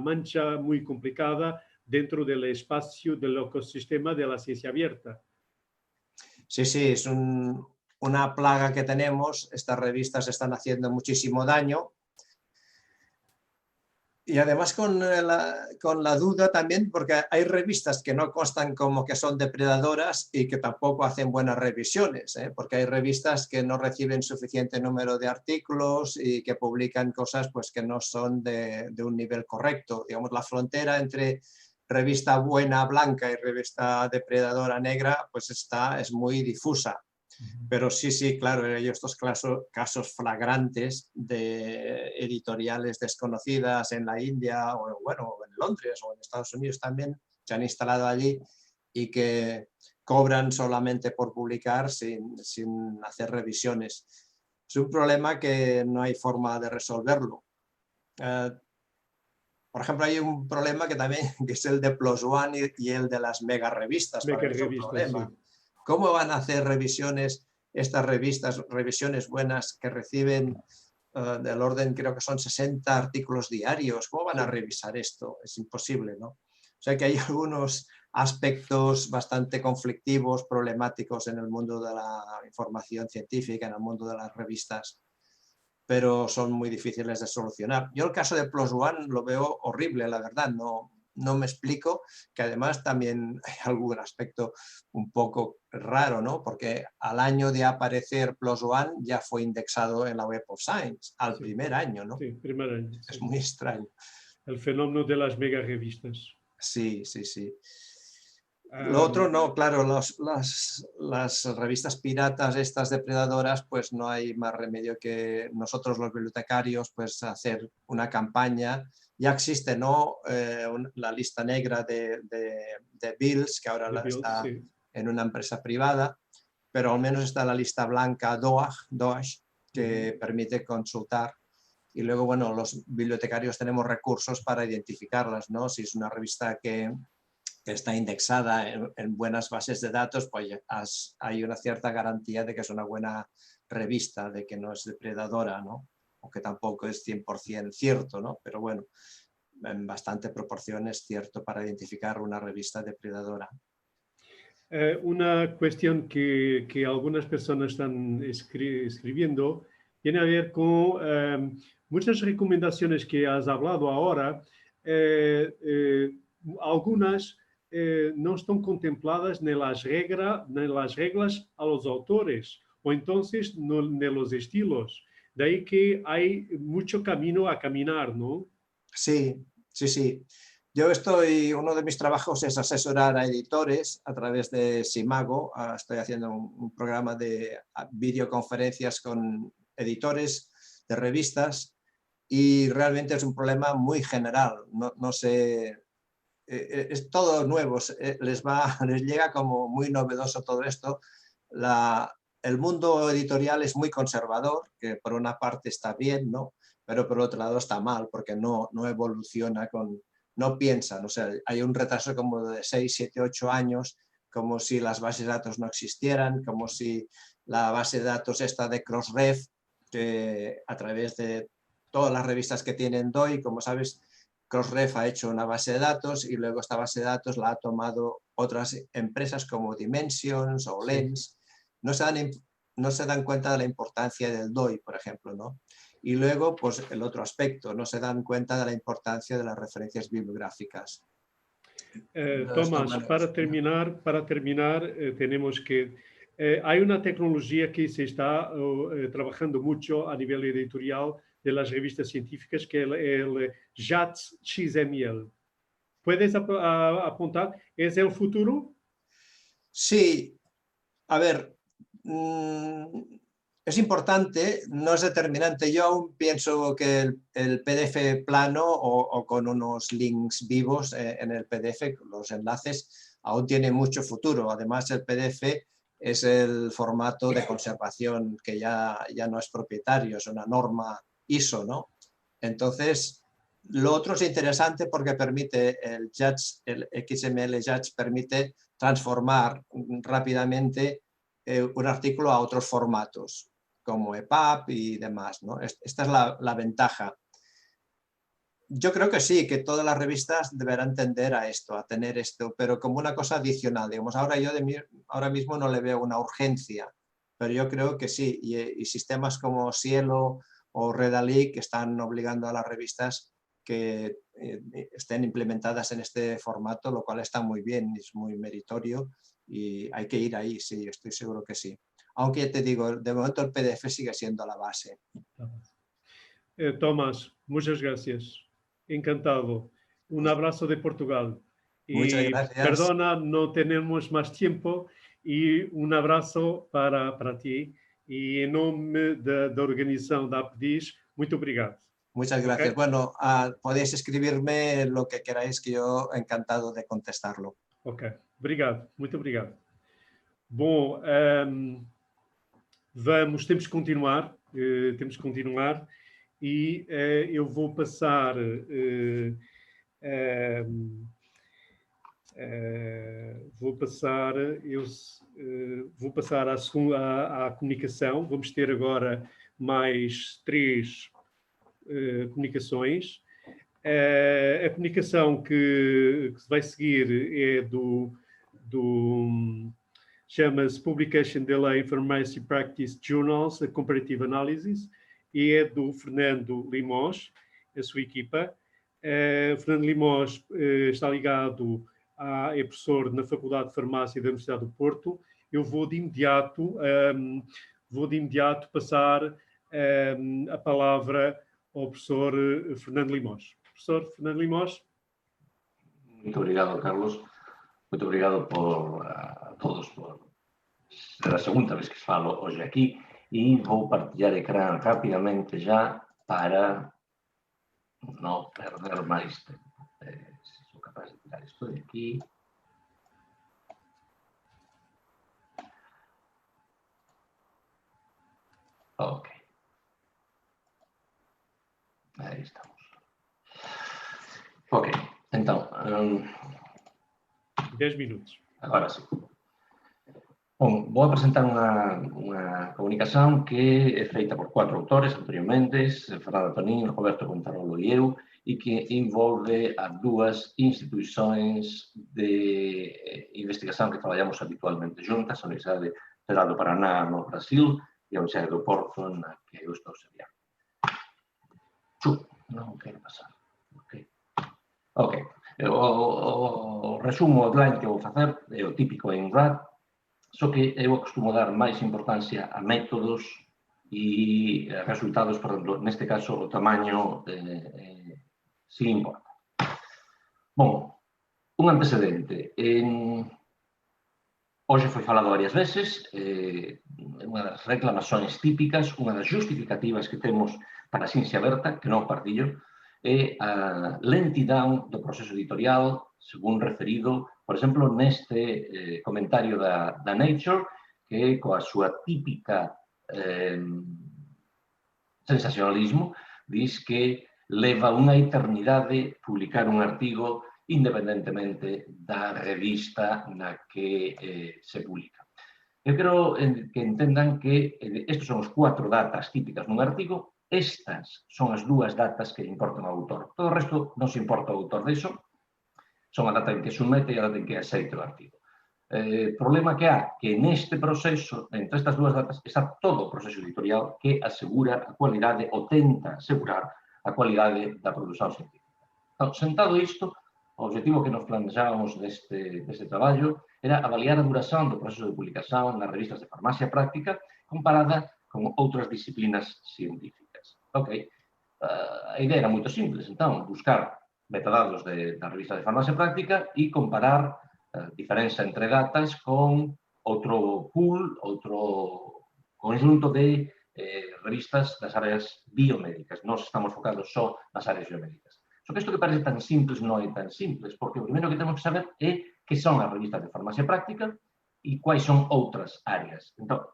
mancha muy complicada dentro del espacio del ecosistema de la ciencia abierta. Sí, sí, es una plaga que tenemos. Estas revistas están haciendo muchísimo daño. Y además con la duda también, porque hay revistas que no constan como que son depredadoras y que tampoco hacen buenas revisiones, ¿eh? Porque hay revistas que no reciben suficiente número de artículos y que publican cosas pues, que no son de un nivel correcto. Digamos, la frontera entre revista buena blanca y revista depredadora negra pues es muy difusa. Pero sí, sí, claro, hay estos casos flagrantes de editoriales desconocidas en la India o, bueno, en Londres o en Estados Unidos también, se han instalado allí y que cobran solamente por publicar sin hacer revisiones. Es un problema que no hay forma de resolverlo. Por ejemplo, hay un problema que también que es el de Plus One y el de las mega revistas. Para mí es un problema. Sí. ¿Cómo van a hacer revisiones estas revistas, revisiones buenas que reciben del orden, creo que son 60 artículos diarios? ¿Cómo van a revisar esto? Es imposible, ¿no? O sea que hay algunos aspectos bastante conflictivos, problemáticos en el mundo de la información científica, en el mundo de las revistas, pero son muy difíciles de solucionar. Yo el caso de Plus One lo veo horrible, la verdad, no me explico, que además también hay algún aspecto un poco raro, ¿no? Porque al año de aparecer Plus One ya fue indexado en la Web of Science, al primer año, ¿no? Sí, primer año. Es muy extraño. El fenómeno de las mega revistas. Sí, sí, sí. Lo otro no, claro, las revistas piratas, estas depredadoras, pues no hay más remedio que nosotros los bibliotecarios pues hacer una campaña. Ya existe, ¿no? La lista negra de Bills, que ahora está en una empresa privada, pero al menos está la lista blanca DOAJ, que permite consultar. Y luego, bueno, los bibliotecarios tenemos recursos para identificarlas, ¿no? Si es una revista que está indexada en buenas bases de datos, pues hay una cierta garantía de que es una buena revista, de que no es depredadora, ¿no? Aunque tampoco es 100% cierto, ¿no? Pero bueno, en bastante proporción es cierto para identificar una revista depredadora. Una cuestión que algunas personas están escribiendo tiene a ver con muchas recomendaciones que has hablado ahora. Algunas no están contempladas en las reglas a los autores o entonces en los estilos. De ahí que hay mucho camino a caminar, ¿no? Sí, sí, sí. Uno de mis trabajos es asesorar a editores a través de Simago. Estoy haciendo un programa de videoconferencias con editores de revistas y realmente es un problema muy general. No sé, es todo nuevo, les llega como muy novedoso todo esto. El mundo editorial es muy conservador, que por una parte está bien, ¿no? Pero por otro lado está mal, porque no evoluciona, no piensan. O sea, hay un retraso como de 6, 7, 8 años, como si las bases de datos no existieran, como si la base de datos esta de Crossref, que a través de todas las revistas que tienen DOI, como sabes, Crossref ha hecho una base de datos y luego esta base de datos la ha tomado otras empresas como Dimensions o Lens. No se dan cuenta de la importancia del DOI, por ejemplo, ¿no? Y luego, pues el otro aspecto, no se dan cuenta de la importancia de las referencias bibliográficas. Tomás, para terminar tenemos que... hay una tecnología que se está trabajando mucho a nivel editorial de las revistas científicas, que es el JATS XML. ¿Puedes apuntar? ¿Es el futuro? Sí. A ver, es importante, no es determinante. Yo aún pienso que el PDF plano o con unos links vivos en el PDF, los enlaces, aún tiene mucho futuro. Además, el PDF es el formato de conservación que ya no es propietario, es una norma ISO, ¿no? Entonces, lo otro es interesante porque permite el XML Judge permite transformar rápidamente un artículo a otros formatos, como EPUB y demás, ¿no? Esta es la ventaja. Yo creo que sí, que todas las revistas deberán tender a esto, a tener esto, pero como una cosa adicional. Digamos, ahora mismo no le veo una urgencia, pero yo creo que sí. Y sistemas como Cielo o Redalyc que están obligando a las revistas que estén implementadas en este formato, lo cual está muy bien, es muy meritorio y hay que ir ahí, sí, estoy seguro que sí. Aunque te digo, de momento el PDF sigue siendo la base. Tomás, muchas gracias. Encantado. Un abrazo de Portugal. Muchas Y gracias. perdona, no tenemos más tiempo. Y un abrazo para ti. Y en nombre da organização da APDIS, muito obrigado. Muchas gracias. Okay? Bueno, podéis escribirme lo que queráis, que yo encantado de contestarlo. Ok, obrigado, muito obrigado. Bom, temos que continuar, e eu vou passar à comunicação. Vamos ter agora mais 3 comunicações. A comunicação que vai seguir é chama-se Publication Delay in Pharmacy Practice Journals, a Comparative Analysis, e é do Fernando Limós, a sua equipa. Fernando Limós está ligado, é professor na Faculdade de Farmácia da Universidade do Porto. Eu vou de imediato passar a palavra ao professor Fernando Limós. Professor Fernando Limós. Muito obrigado, Carlos. Muito obrigado a todos por ser a segunda vez que falo hoje aqui e vou partilhar ecrã rapidamente já para não perder mais tempo. Se sou capaz de tirar isto de aqui. Ok. Aí estamos. Ok, então... 10 minutos. Agora sim. Bom, vou apresentar unha comunicación que é feita por 4 autores anteriormente, Fernando Tonín, Roberto Contarolo e eu, e que envolve as 2 instituições de investigación que traballamos habitualmente juntas, a Universidade Federal do Paraná no Brasil e a Universidade do Porto, na que eu estou sediado. Non quero pasar. Ok. O resumo outline que vou facer é o típico en RAD, só que eu acostumo dar máis importancia a métodos e resultados, por exemplo, neste caso o tamaño si importa. Bom, un antecedente. Hoxe foi falado varias veces, unha das reclamações típicas, unha das justificativas que temos para a ciencia aberta, que non partillo, é a lentidão do proceso editorial, según referido, por exemplo, neste comentario da Nature, que coa súa típica sensacionalismo, diz que leva unha eternidade publicar un artigo independentemente da revista na que se publica. Eu quero que entendan que estes son os 4 datas típicas nun artigo. Estas son as 2 datas que importan ao autor. Todo o resto non se importa ao autor disso. Son a data en que submete e a data en que aceite o artigo. O problema que há que neste proceso, entre estas 2 datas, está todo o proceso editorial que asegura a cualidade ou tenta asegurar a cualidade da produción científica. Então, sentado isto, o objetivo que nos planejábamos deste traballo era avaliar a duración do proceso de publicación nas revistas de farmacia práctica comparada con outras disciplinas científicas. Ok, a idea era moito simples, entón, buscar metadados da revista de farmacia práctica e comparar a diferenza entre datas con outro pool, outro conjunto de revistas das áreas biomédicas. Nós estamos focados só nas áreas biomédicas. Só que isto que parece tan simples non é tan simples, porque o primeiro que temos que saber é que son as revistas de farmacia práctica e quais son outras áreas. Entón,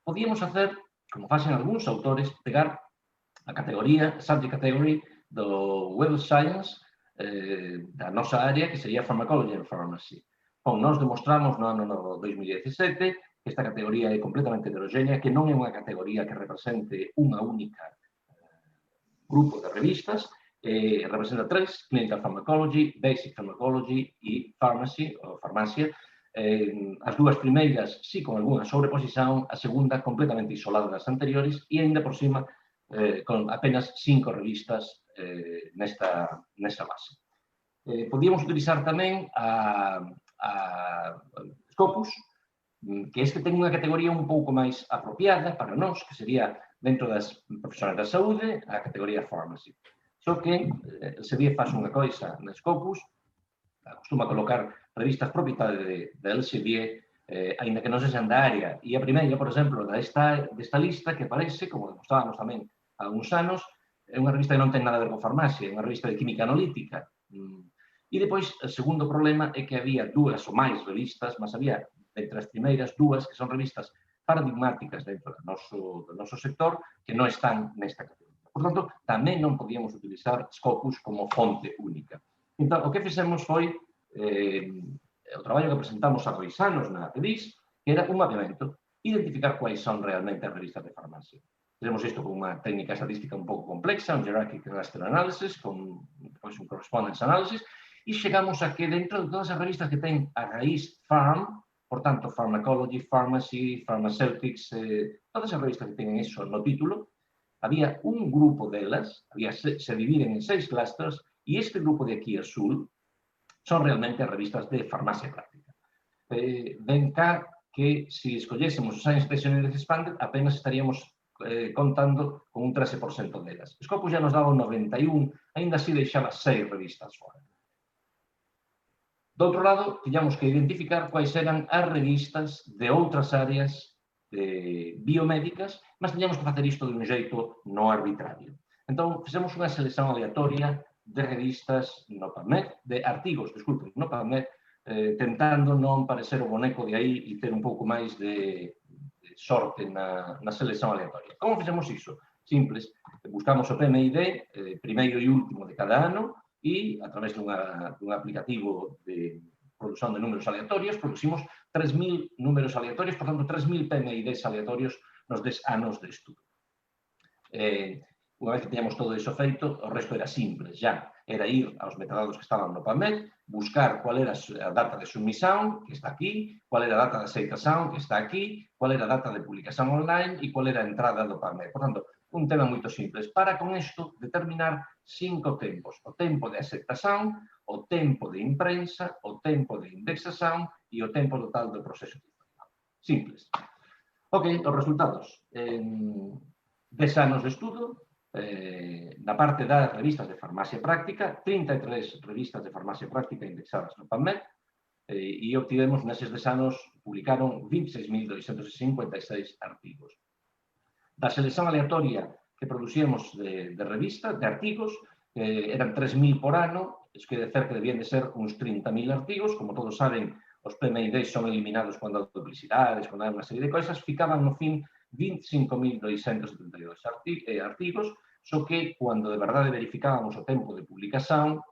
podíamos facer, como facen algúns autores, pegar a categoría, subject category do Web of Science da nosa área, que sería Pharmacology and Pharmacy. Bom, nós demostramos no ano 2017 que esta categoría é completamente heterogénea, que non é unha categoría que represente unha única grupo de revistas, representa tres: Clinical Pharmacology, Basic Pharmacology e Pharmacy, ou farmacia. As dúas primeiras, sí, con algunha sobreposición, a segunda completamente isolada das anteriores e, ainda por cima, con apenas 5 revistas nesta base. Podíamos utilizar tamén a Scopus, que este ten unha categoría un pouco máis apropiada para nós, que sería, dentro das profesionais da saúde, a categoría Pharmacy. Só que Elsevier faz unha coisa na Scopus, acostuma colocar revistas propiedade de Elsevier, aínda que non sexan da área. E a primeira, por exemplo, desta lista, que aparece, como demostrábamos tamén há uns anos, é unha revista que non ten nada a ver con farmacia, é unha revista de química analítica. E depois, o segundo problema é que había dúas ou máis revistas, mas había, entre as primeiras, dúas que son revistas paradigmáticas dentro do noso sector que non están nesta categoría. Por tanto, tamén non podíamos utilizar Scopus como fonte única. Entón, o que fixemos foi o traballo que presentamos há 2 anos na TEDx, que era un mapeamento, identificar quais son realmente as revistas de farmacia. Fizemos isto con unha técnica estadística un pouco complexa, un hierarchic cluster analysis, con un correspondence analysis, e chegamos a que dentro de todas as revistas que ten a raíz Pharm, por tanto, Pharmacology, Pharmacy, Pharmaceutics, todas as revistas que teñen iso no título, había un grupo delas, se dividen en 6 clusters, e este grupo de aquí azul son realmente as revistas de farmacia práctica. Ven cá que, se escollésemos os Science Dictionary Expanded, apenas estaríamos contando con un 13% delas. Scopus ya nos daba un 91, ainda así deixaba 6 revistas fora. Do outro lado, tiñamos que identificar quais eran as revistas de outras áreas biomédicas, mas tiñamos que facer isto de un xeito non arbitrario. Entón, fixemos unha selección aleatoria de revistas no PubMed, de artigos, disculpen, no PubMed, tentando non parecer o boneco de aí e ter un pouco máis de sorte na selección aleatoria. Como fixemos iso? Simples. Buscamos o PMID, primeiro e último de cada ano, e, a través dun aplicativo de produción de números aleatorios, producimos 3.000 números aleatorios, por tanto, 3.000 PMIDs aleatorios nos 10 anos de estudo. Unha vez que teníamos todo iso feito, o resto era simples, ya. Era ir aos metadados que estaban no PubMed, buscar cual era a data de submisión, que está aquí, cual era a data de aceitación, que está aquí, cual era a data de publicación online e cual era a entrada do PubMed. Por tanto, un tema moito simples. Para con isto determinar 5 tempos. O tempo de aceptación, o tempo de imprensa, o tempo de indexación e o tempo total do proceso editorial. Simples. Ok, os resultados. 10 anos de estudo, na parte das revistas de farmacia práctica, 33 revistas de farmacia práctica indexadas no PubMed, e obtivemos neses 10 anos, publicaron 26.256 artigos. Da selección aleatoria que producíamos de revistas, de artigos, eran 3.000 por ano, es que de cerca debían de ser uns 30.000 artigos, como todos saben, os PMIDs son eliminados cando hai duplicidades, cando hai unha serie de coisas, ficaban no fin 25.272 artigos, só que, cando de verdade verificábamos o tempo de publicación,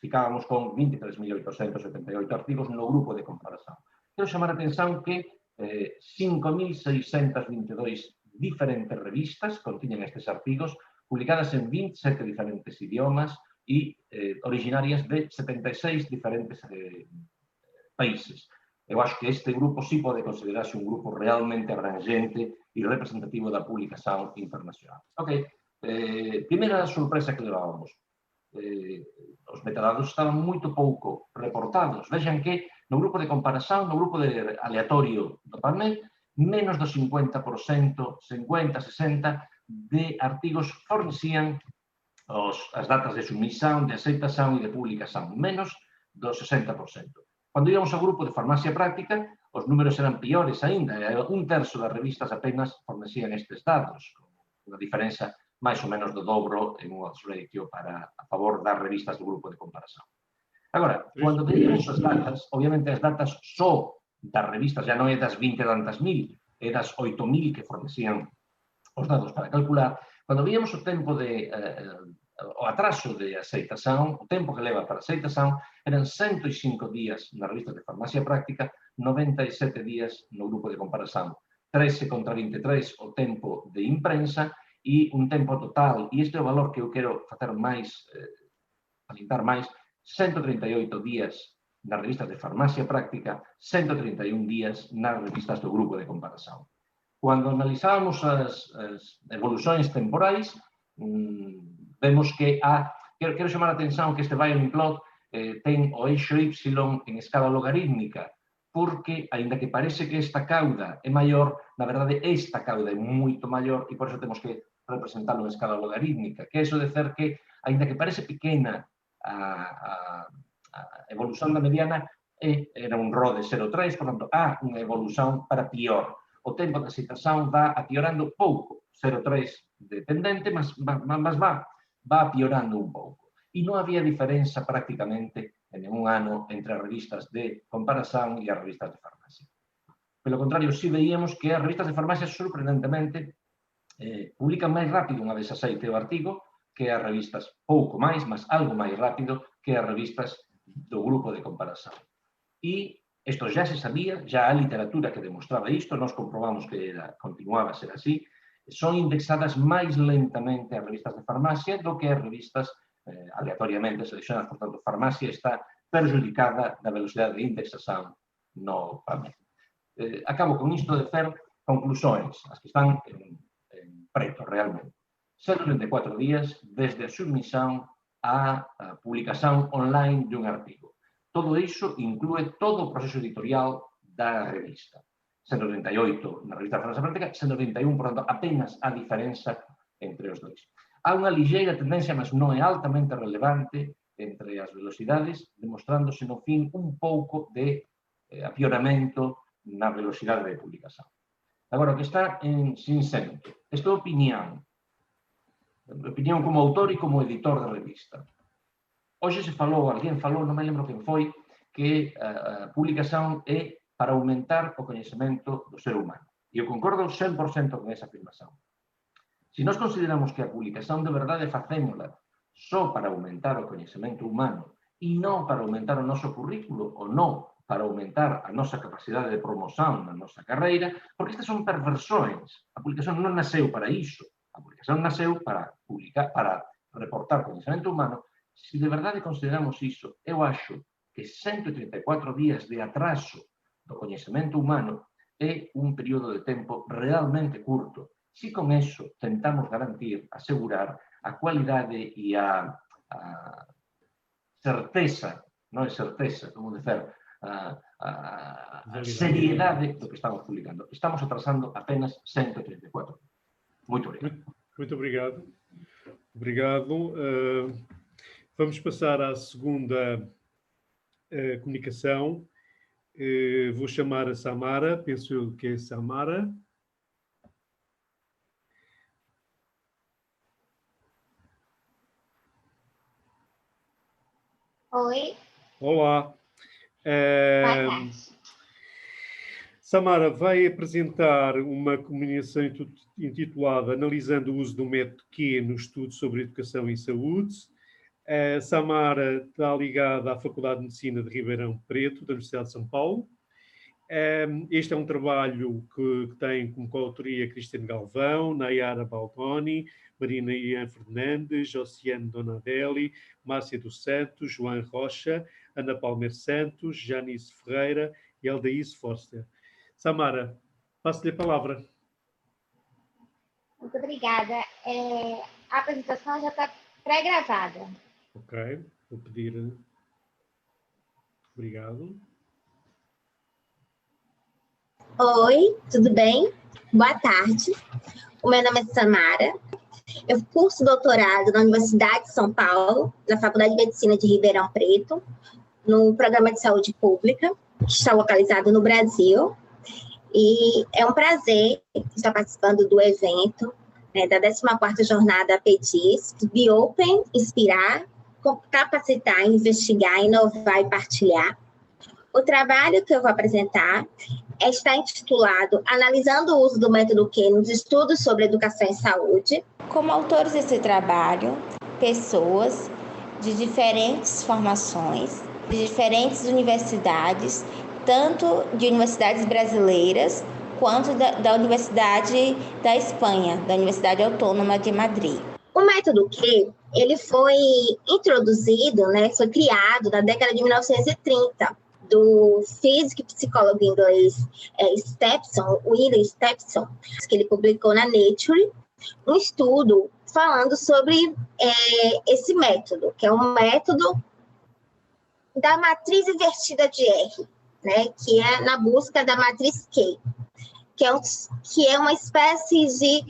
ficábamos con 23.878 artigos no grupo de comparación. Quero chamar a atención que 5.622 diferentes revistas contiñen estes artigos, publicadas en 27 diferentes idiomas e originarias de 76 diferentes países. Eu acho que este grupo sí pode considerarse un grupo realmente abrangente e representativo da publicación internacional. Ok, primeira sorpresa que levábamos. Os metadados estaban moito pouco reportados. Vexan que no grupo de comparación, no grupo de aleatorio do PubMed, menos do 50%, 50, 60 de artigos fornecían as datas de submisión, de aceitación e de publicación, menos do 60%. Cando íamos ao grupo de farmacia práctica, os números eran piores aínda, un terço das revistas apenas fornecían estes datos, unha diferenza máis ou menos do dobro en un odds ratio a favor das revistas do grupo de comparación. Agora, cando veíamos as datas, obviamente as datas só das revistas, ya non é das 20 e tantas mil, é das 8.000 que fornecían os dados para calcular, cando veíamos o tempo o atraso de aceitación, o tempo que leva para aceitación, eran 105 días nas revistas de farmacia práctica, 97 días no grupo de comparación, 13 contra 23 o tempo de imprensa e un tempo total, e este é o valor que eu quero facer máis, salientar máis, 138 días nas revistas de farmacia práctica, 131 días nas revistas do grupo de comparación. Cando analizábamos as evolucións temporais, vemos que quero chamar a atención que este Violin plot ten o eixo Y en escala logarítmica, porque, aínda que parece que esta cauda é maior, na verdade esta cauda é moito maior e por eso temos que representarlo en escala logarítmica, que é iso de dizer que, aínda que parece pequena a evolución da mediana, era un RO de 0,3, por tanto, há unha evolución para pior. O tempo de aceitación va piorando pouco, 0,3 dependente, mas va piorando un pouco. E non había diferenza prácticamente en un ano entre as revistas de comparación e as revistas de farmacia. Pelo contrario, si veíamos que as revistas de farmacia sorprendentemente publican máis rápido unha vez aceite o artigo que as revistas, pouco máis, mas algo máis rápido que as revistas do grupo de comparación. E isto já se sabía, já a literatura que demostraba isto, nós comprobamos que continuaba a ser así, son indexadas máis lentamente as revistas de farmacia do que as revistas aleatoriamente seleccionadas. Por tanto, farmacia está perjudicada da velocidade de indexación no PubMed. Acabo con isto de fer conclusións, as que están en preto realmente. 134 días desde a submisión á publicación online dun artigo. Todo iso inclúe todo o proceso editorial da revista. 138 na revista de Farmacia Práctica, 131, por tanto, apenas a diferenza entre os dois. Há unha ligeira tendencia, mas non é altamente relevante, entre as velocidades, demostrándose no fin un pouco de apioramento na velocidade de publicación. Agora, o que está en sincento, esta opinión como autor e como editor da revista. Hoxe se falou, alguén falou, non me lembro quen foi, que a publicación é para aumentar o coñecemento do ser humano. E eu concordo 100% con esa afirmación. Se nós consideramos que a publicación de verdade facémola só para aumentar o coñecemento humano e non para aumentar o noso currículo ou non para aumentar a nosa capacidade de promoción na nosa carreira, porque estas son perversões. A publicación non nasceu para iso. A publicación nasceu para publicar, para reportar coñecemento humano. Se de verdade consideramos iso, eu acho que 134 días de atraso do coñecemento humano é un período de tempo realmente curto. Se con eso tentamos garantir, asegurar a cualidade e a certeza, non é certeza, como dizer, a seriedade do que estamos publicando. Estamos atrasando apenas 134. Muito obrigado. Muito obrigado. Obrigado. Vamos passar à segunda comunicação. Vou chamar a Samara, penso eu que é Samara. Oi. Olá. Boa tarde. Samara vai apresentar uma comunicação intitulada Analisando o uso do método Q no estudo sobre educação e saúde. A Samara está ligada à Faculdade de Medicina de Ribeirão Preto, da Universidade de São Paulo. Este é um trabalho que tem como coautoria Cristiano Galvão, Nayara Baldoni, Marina Ian Fernandes, Oceano Donadelli, Márcia dos Santos, João Rocha, Ana Palmer Santos, Janice Ferreira e Aldaíse Forster. Samara, passo-lhe a palavra. Muito obrigada. A apresentação já está pré-gravada. Ok, vou pedir. Obrigado. Oi, tudo bem? Boa tarde. O meu nome é Samara. Eu curso doutorado na Universidade de São Paulo, na Faculdade de Medicina de Ribeirão Preto, no Programa de Saúde Pública. que está localizado no Brasil. E é um prazer estar participando do evento, né, da 14ª Jornada PEDIS, Be Open, Inspirar, Capacitar, Investigar, Inovar e Partilhar. O trabalho que eu vou apresentar está intitulado Analisando o uso do método Q nos estudos sobre educação e saúde. Como autores desse trabalho, pessoas de diferentes formações, de diferentes universidades, tanto de universidades brasileiras quanto da Universidade da Espanha, da Universidade Autônoma de Madrid. O método Q, ele foi introduzido, né, foi criado na década de 1930, do físico e psicólogo inglês William Stephenson, que ele publicou na Nature, um estudo falando sobre esse método, que é um método da matriz invertida de R, né, que é na busca da matriz Q, que é uma espécie de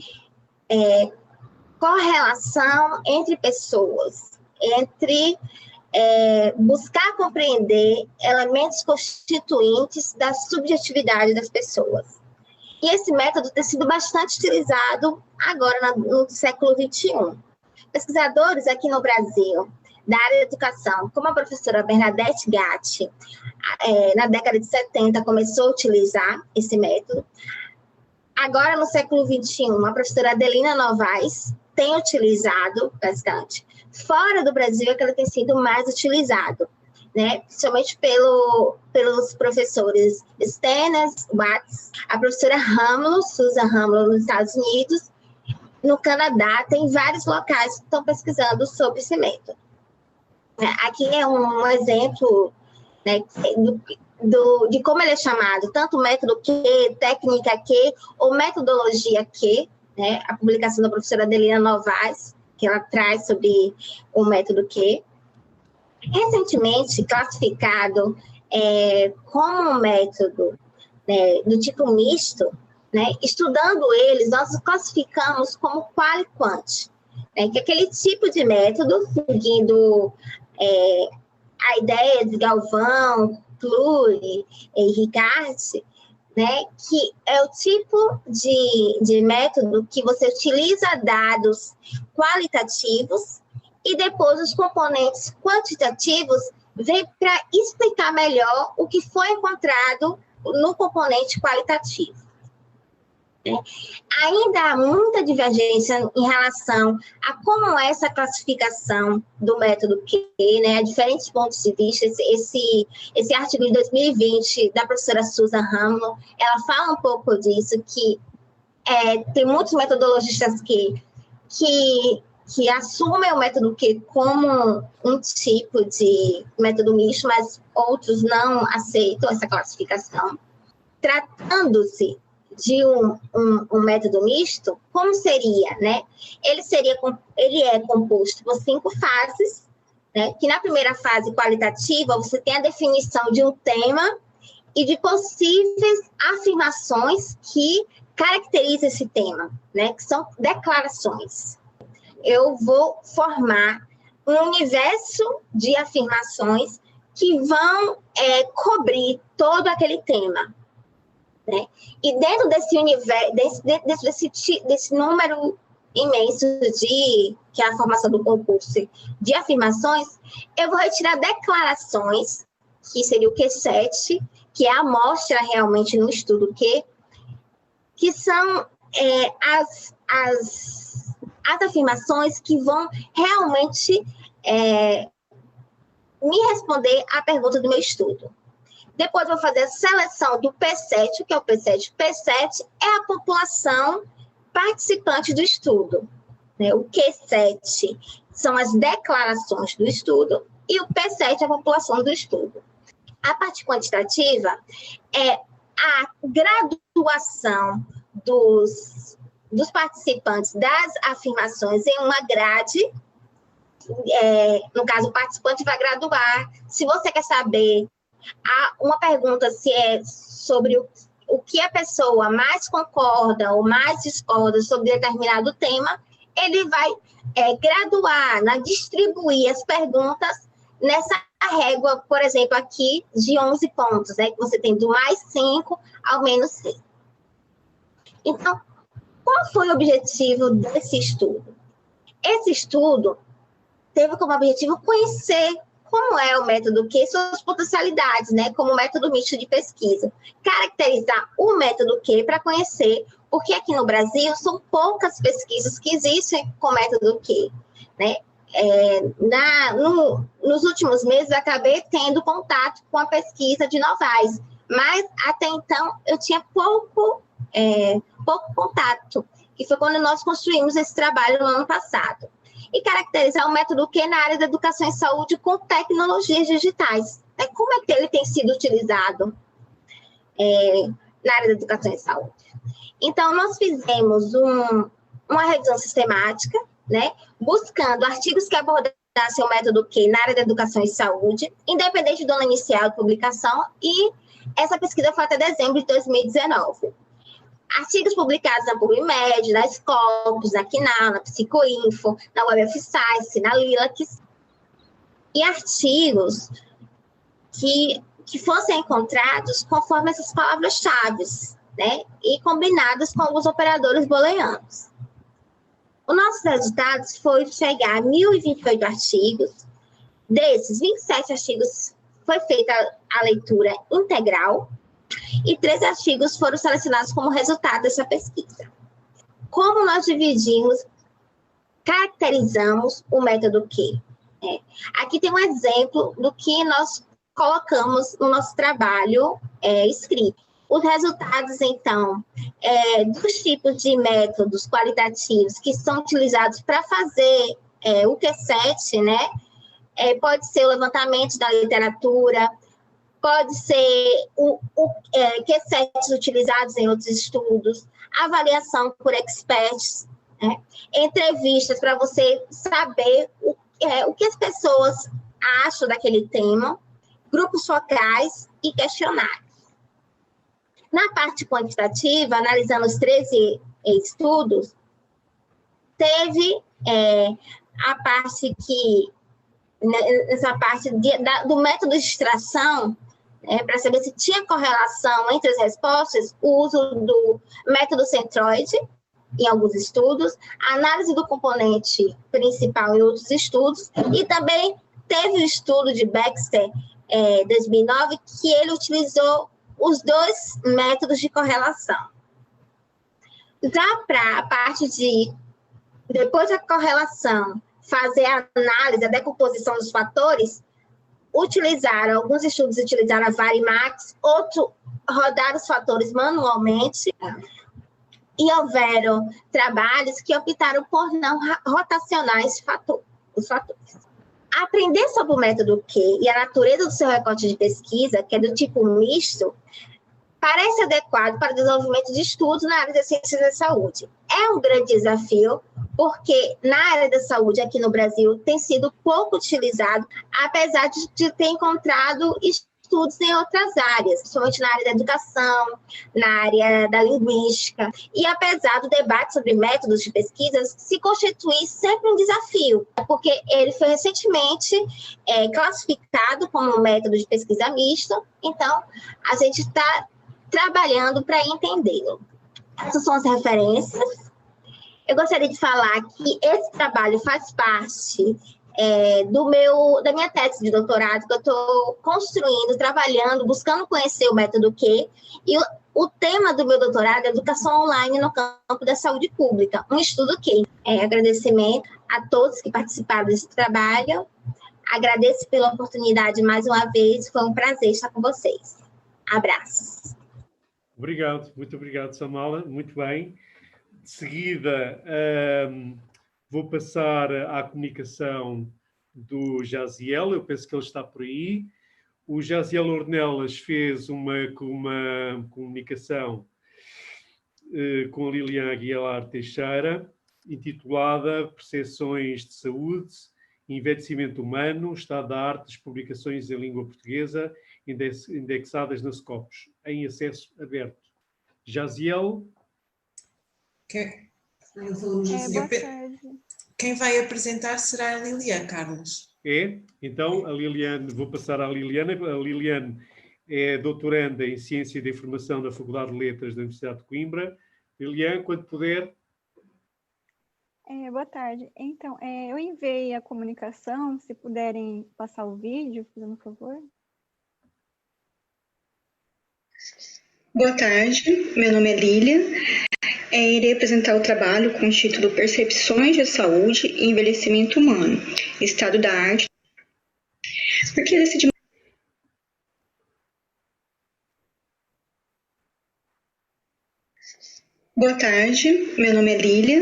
correlação entre pessoas, entre buscar compreender elementos constituintes da subjetividade das pessoas. E esse método tem sido bastante utilizado agora no século XXI. Pesquisadores aqui no Brasil, da área de educação, como a professora Bernadette Gatti, na década de 70 começou a utilizar esse método. Agora, no século XXI, a professora Adelina Novaes tem utilizado bastante. Fora do Brasil é que ele tem sido mais utilizado, né? Principalmente pelos professores Stennis, Watts, a professora Susan Hamlow, nos Estados Unidos. No Canadá, tem vários locais que estão pesquisando sobre esse método. Aqui é um exemplo, né, de como ele é chamado, tanto método Q, técnica Q ou metodologia Q, né? A publicação da professora Adelina Novaes, que ela traz sobre o método Q. Recentemente classificado como um método do tipo misto, né? Estudando eles, nós classificamos como qual e quant, né? Que é aquele tipo de método, seguindo a ideia de Galvão, Clure e Ricard, né, que é o tipo de método que você utiliza dados qualitativos e depois os componentes quantitativos vêm para explicar melhor o que foi encontrado no componente qualitativo. Ainda há muita divergência em relação a como essa classificação do método Q, né, a diferentes pontos de vista. Esse artigo de 2020 da professora Susan Hamlow, ela fala um pouco disso, que tem muitos metodologistas que assumem o método Q como um tipo de método misto, mas outros não aceitam essa classificação. Tratando-se de um método misto, como seria, né? Ele é composto por 5 fases, né? Que na primeira fase qualitativa, você tem a definição de um tema e de possíveis afirmações que caracterizam esse tema, né? Que são declarações. Eu vou formar um universo de afirmações que vão cobrir todo aquele tema. Né? E dentro desse universo, desse número imenso que é a formação do concurso de afirmações, eu vou retirar declarações, que seria o Q7, que é a amostra realmente no estudo que são as afirmações que vão realmente me responder à pergunta do meu estudo. Depois eu vou fazer a seleção do P7, que é o P7. P7 é a população participante do estudo, né? O Q7 são as declarações do estudo e o P7 é a população do estudo. A parte quantitativa é a graduação dos participantes das afirmações em uma grade. No caso, o participante vai graduar. Se você quer saber uma pergunta se é sobre o que a pessoa mais concorda ou mais discorda sobre determinado tema, ele vai graduar, distribuir as perguntas nessa régua, por exemplo, aqui de 11 pontos, né? Que você tem do mais 5 ao menos 5. Então, qual foi o objetivo desse estudo? Esse estudo teve como objetivo conhecer como é o método Q, suas potencialidades, né? Como método misto de pesquisa. Caracterizar o método Q para conhecer, porque aqui no Brasil são poucas pesquisas que existem com o método Q, né? Nos últimos meses, acabei tendo contato com a pesquisa de Novaes, mas até então eu tinha pouco contato, que foi quando nós construímos esse trabalho no ano passado. E caracterizar o método Q na área da educação e saúde com tecnologias digitais. Como é que ele tem sido utilizado na área da educação e saúde? Então, nós fizemos uma revisão sistemática, né, buscando artigos que abordassem o método Q na área da educação e saúde, independente do ano inicial de publicação, e essa pesquisa foi até dezembro de 2019. Artigos publicados na PubMed, na Scopus, na Quinal, na Psicoinfo, na Web of Science, na Lilacs, e artigos que fossem encontrados conforme essas palavras-chave, né, e combinados com os operadores booleanos. Os nossos resultados foi chegar a 1.028 artigos. Desses, 27 artigos foi feita a leitura integral e 13 artigos foram selecionados como resultado dessa pesquisa. Como nós dividimos, caracterizamos o método Q? Aqui tem um exemplo do que nós colocamos no nosso trabalho escrito. Os resultados, então, dos tipos de métodos qualitativos que são utilizados para fazer o Q7, né? Pode ser o levantamento da literatura, pode ser Q7 utilizados em outros estudos, avaliação por experts, né? Entrevistas para você saber o que as pessoas acham daquele tema, grupos focais e questionários. Na parte quantitativa, analisando os 13 estudos, teve a parte essa parte do método de extração, para saber se tinha correlação entre as respostas, o uso do método centroide em alguns estudos, a análise do componente principal em outros estudos, e também teve o estudo de Baxter, 2009, que ele utilizou os dois métodos de correlação. Já para a parte de, depois da correlação, fazer a análise, a decomposição dos fatores, alguns estudos utilizaram a Varimax, outros rodaram os fatores manualmente, e houveram trabalhos que optaram por não rotacionar os fatores. Aprender sobre o método Q e a natureza do seu recorte de pesquisa, que é do tipo misto, parece adequado para o desenvolvimento de estudos na área das ciências da saúde. É um grande desafio, porque na área da saúde aqui no Brasil tem sido pouco utilizado, apesar de ter encontrado estudos em outras áreas, principalmente na área da educação, na área da linguística, e apesar do debate sobre métodos de pesquisa se constituir sempre um desafio, porque ele foi recentemente classificado como um método de pesquisa misto, então a gente está trabalhando para entendê-lo. Essas são as referências. Eu gostaria de falar que esse trabalho faz parte da minha tese de doutorado, que eu estou construindo, trabalhando, buscando conhecer o método Q, e o tema do meu doutorado é educação online no campo da saúde pública, um estudo Q. Agradecimento a todos que participaram desse trabalho, agradeço pela oportunidade mais uma vez, foi um prazer estar com vocês. Abraços. Obrigado, muito obrigado, Samala, muito bem. De seguida, vou passar à comunicação do Jaziel, eu penso que ele está por aí. O Jaziel Ornelas fez uma comunicação com a Lilian Aguilar Teixeira, intitulada Percepções de Saúde, Envelhecimento Humano, Estado da Arte das Publicações em Língua Portuguesa, indexadas na Scopus, em acesso aberto. Jaziel. Quem vai apresentar será a Lilian, Carlos. É? Então, a Liliane, vou passar à Liliane. A Liliane é doutoranda em Ciência da Informação na Faculdade de Letras da Universidade de Coimbra. Liliane, quando puder. Boa tarde. Então, eu enviei a comunicação, se puderem passar o vídeo, por favor. Boa tarde, meu nome é Lília. Irei apresentar o trabalho com o título Percepções de Saúde e Envelhecimento Humano, Estado da Arte. Porque decidimos... Boa tarde, meu nome é Lília.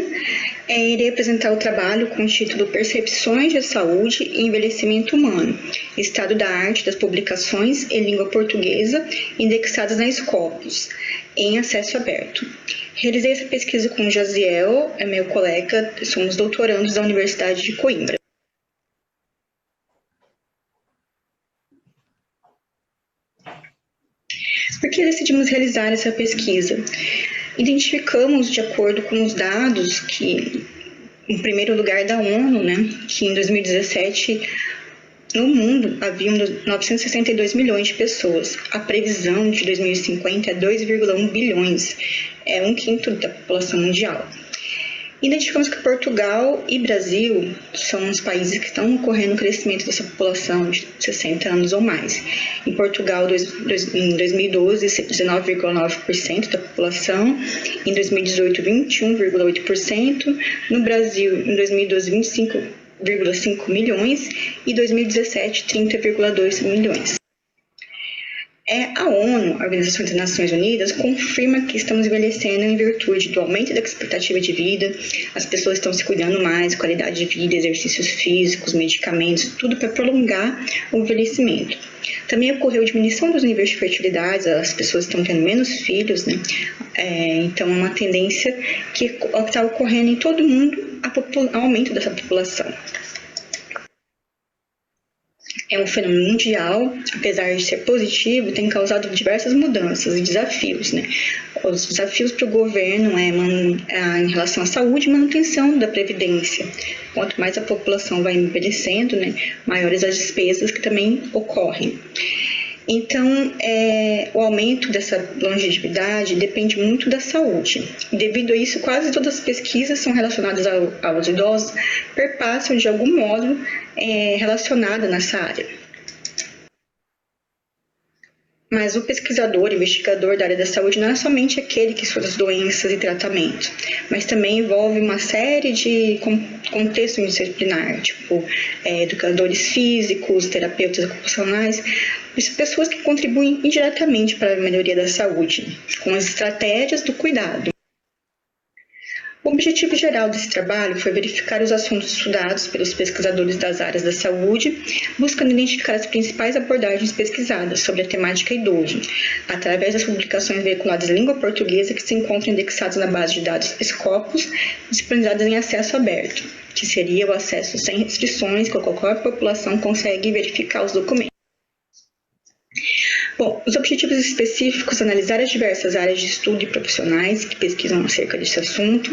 Irei apresentar o trabalho com o título Percepções de Saúde e Envelhecimento Humano, Estado da Arte das Publicações em Língua Portuguesa indexadas na Scopus, em acesso aberto. Realizei essa pesquisa com o Jaziel, meu colega, somos doutorandos da Universidade de Coimbra. Por que decidimos realizar essa pesquisa? Identificamos, de acordo com os dados, que, em primeiro lugar, da ONU, que em 2017, no mundo, haviam 962 milhões de pessoas. A previsão de 2050 é 2,1 bilhões, é 1/5 da população mundial. Identificamos que Portugal e Brasil são os países que estão ocorrendo o crescimento dessa população de 60 anos ou mais. Em Portugal, em 2012, 19,9% da população. Em 2018, 21,8%. No Brasil, em 2012, 25,5 milhões. E 2017, 30,2 milhões. A ONU, a Organização das Nações Unidas, confirma que estamos envelhecendo em virtude do aumento da expectativa de vida, as pessoas estão se cuidando mais, qualidade de vida, exercícios físicos, medicamentos, tudo para prolongar o envelhecimento. Também ocorreu diminuição dos níveis de fertilidade, as pessoas estão tendo menos filhos, então é uma tendência que está ocorrendo em todo mundo, o aumento dessa população. É um fenômeno mundial, apesar de ser positivo, tem causado diversas mudanças e desafios. Os desafios para o governo em relação à saúde e manutenção da previdência. Quanto mais a população vai envelhecendo, maiores as despesas que também ocorrem. Então, o aumento dessa longevidade depende muito da saúde. Devido a isso, quase todas as pesquisas são relacionadas aos idosos, perpassam de algum modo relacionada nessa área. Mas o pesquisador, investigador da área da saúde não é somente aquele que estuda as doenças e tratamentos, mas também envolve uma série de contextos interdisciplinares, tipo educadores físicos, terapeutas ocupacionais, pessoas que contribuem indiretamente para a melhoria da saúde, com as estratégias do cuidado. O objetivo geral desse trabalho foi verificar os assuntos estudados pelos pesquisadores das áreas da saúde, buscando identificar as principais abordagens pesquisadas sobre a temática idoso, através das publicações veiculadas em língua portuguesa que se encontram indexadas na base de dados Scopus, disponibilizadas em acesso aberto, que seria o acesso sem restrições que qualquer população consegue verificar os documentos. Bom, os objetivos específicos: analisar as diversas áreas de estudo e profissionais que pesquisam acerca desse assunto,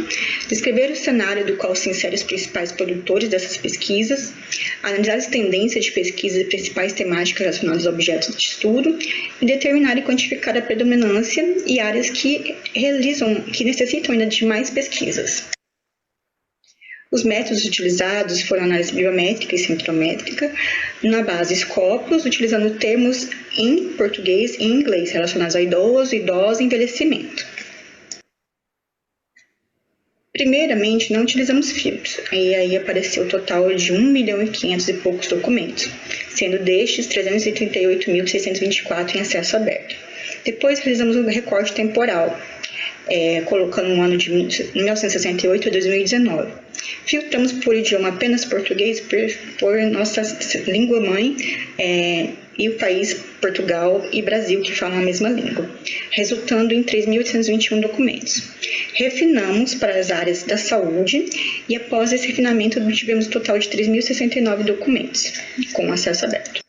descrever o cenário do qual se inserem os principais produtores dessas pesquisas, analisar as tendências de pesquisa e principais temáticas relacionadas a objetos de estudo e determinar e quantificar a predominância e áreas que necessitam ainda de mais pesquisas. Os métodos utilizados foram análise biométrica e centrométrica, na base Scopus, utilizando termos em português e em inglês relacionados a idoso, idosa e envelhecimento. Primeiramente, não utilizamos filtros, aí apareceu o total de 1.500.000 e poucos documentos, sendo destes 338.624 em acesso aberto. Depois, realizamos um recorte temporal, colocando um ano de 1968 a 2019. Filtramos por idioma apenas português, por nossa língua mãe e o país Portugal e Brasil, que falam a mesma língua, resultando em 3.821 documentos. Refinamos para as áreas da saúde e, após esse refinamento, obtivemos um total de 3.069 documentos, com acesso aberto.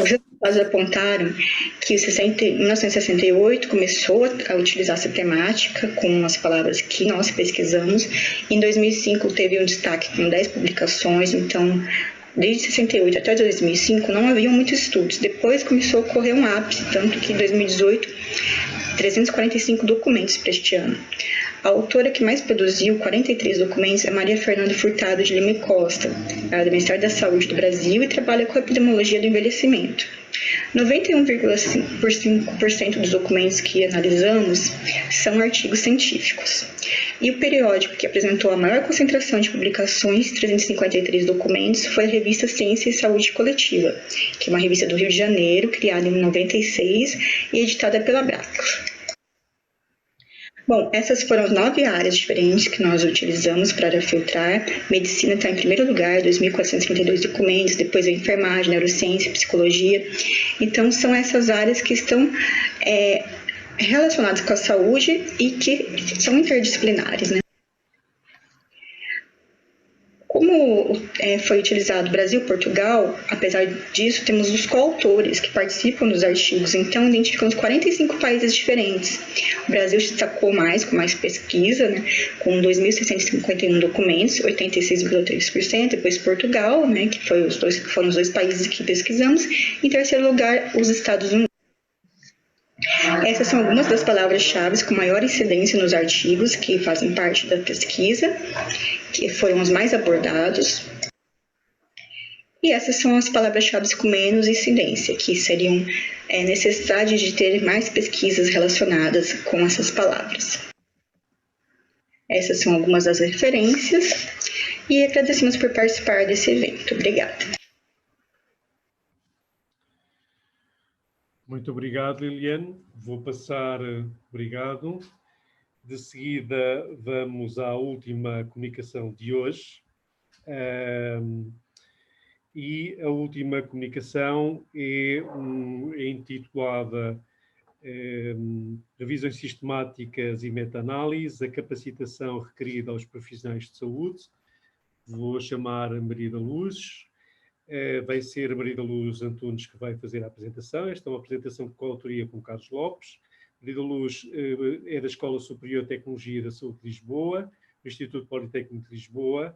Os resultados apontaram que em 1968 começou a utilizar essa temática com as palavras que nós pesquisamos. Em 2005 teve um destaque com 10 publicações, então desde 68 até 2005 não haviam muitos estudos. Depois começou a ocorrer um ápice, tanto que em 2018, 345 documentos para este ano. A autora que mais produziu 43 documentos é Maria Fernanda Furtado de Lima e Costa, ela é do Ministério da Saúde do Brasil e trabalha com a epidemiologia do envelhecimento. 91,5% dos documentos que analisamos são artigos científicos. E o periódico que apresentou a maior concentração de publicações, 353 documentos, foi a revista Ciência e Saúde Coletiva, que é uma revista do Rio de Janeiro, criada em 96 e editada pela Abracos. Bom, essas foram as 9 áreas diferentes que nós utilizamos para filtrar. Medicina está em primeiro lugar, 2.432 documentos, depois a enfermagem, neurociência, psicologia. Então, são essas áreas que estão relacionadas com a saúde e que são interdisciplinares, né? Como foi utilizado Brasil e Portugal, apesar disso, temos os coautores que participam dos artigos, então identificamos 45 países diferentes. O Brasil se destacou mais, com mais pesquisa, né, com 2.651 documentos, 86,3%, depois Portugal, né, que foram os dois países que pesquisamos, em terceiro lugar, os Estados Unidos. Essas são algumas das palavras-chave com maior incidência nos artigos que fazem parte da pesquisa, que foram os mais abordados. E essas são as palavras-chave com menos incidência, que seriam necessidade de ter mais pesquisas relacionadas com essas palavras. Essas são algumas das referências e agradecemos por participar desse evento. Obrigada. Muito obrigado, Liliane. Vou passar, obrigado. De seguida, vamos à última comunicação de hoje. E a última comunicação é intitulada Revisões sistemáticas e meta-análise, a capacitação requerida aos profissionais de saúde. Vou chamar a Maria da Luz. Vai ser a Maria da Luz Antunes que vai fazer a apresentação. Esta é uma apresentação de coautoria com Carlos Lopes. Maria da Luz é da Escola Superior de Tecnologia da Saúde de Lisboa, do Instituto Politécnico de Lisboa.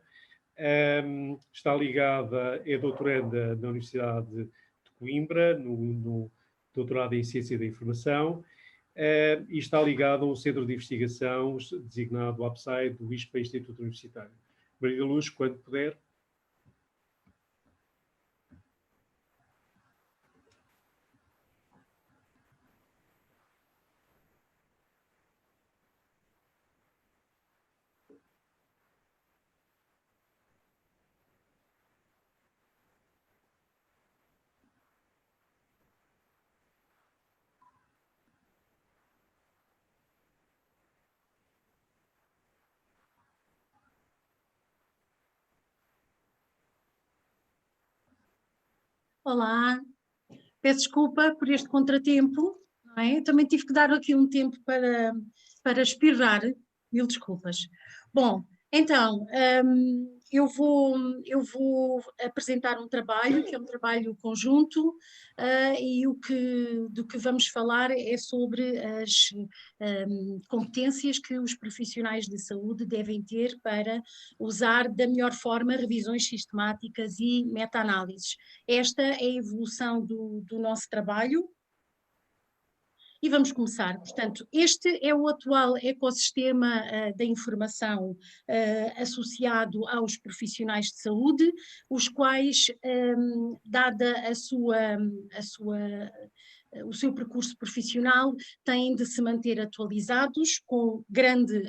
Está ligada, é doutoranda na Universidade de Coimbra, no doutorado em Ciência da Informação, e está ligada a um centro de investigação designado APSAI do ISPA, Instituto Universitário. Maria da Luz, quando puder. Olá, peço desculpa por este contratempo, não é? Também tive que dar aqui um tempo para espirrar, mil desculpas. Bom, então, eu vou apresentar um trabalho, que é um trabalho conjunto, e do que vamos falar é sobre as competências que os profissionais de saúde devem ter para usar da melhor forma revisões sistemáticas e meta-análises. Esta é a evolução do nosso trabalho. E vamos começar. Portanto, este é o atual ecossistema da informação associado aos profissionais de saúde, os quais, dada o seu percurso profissional, têm de se manter atualizados com grande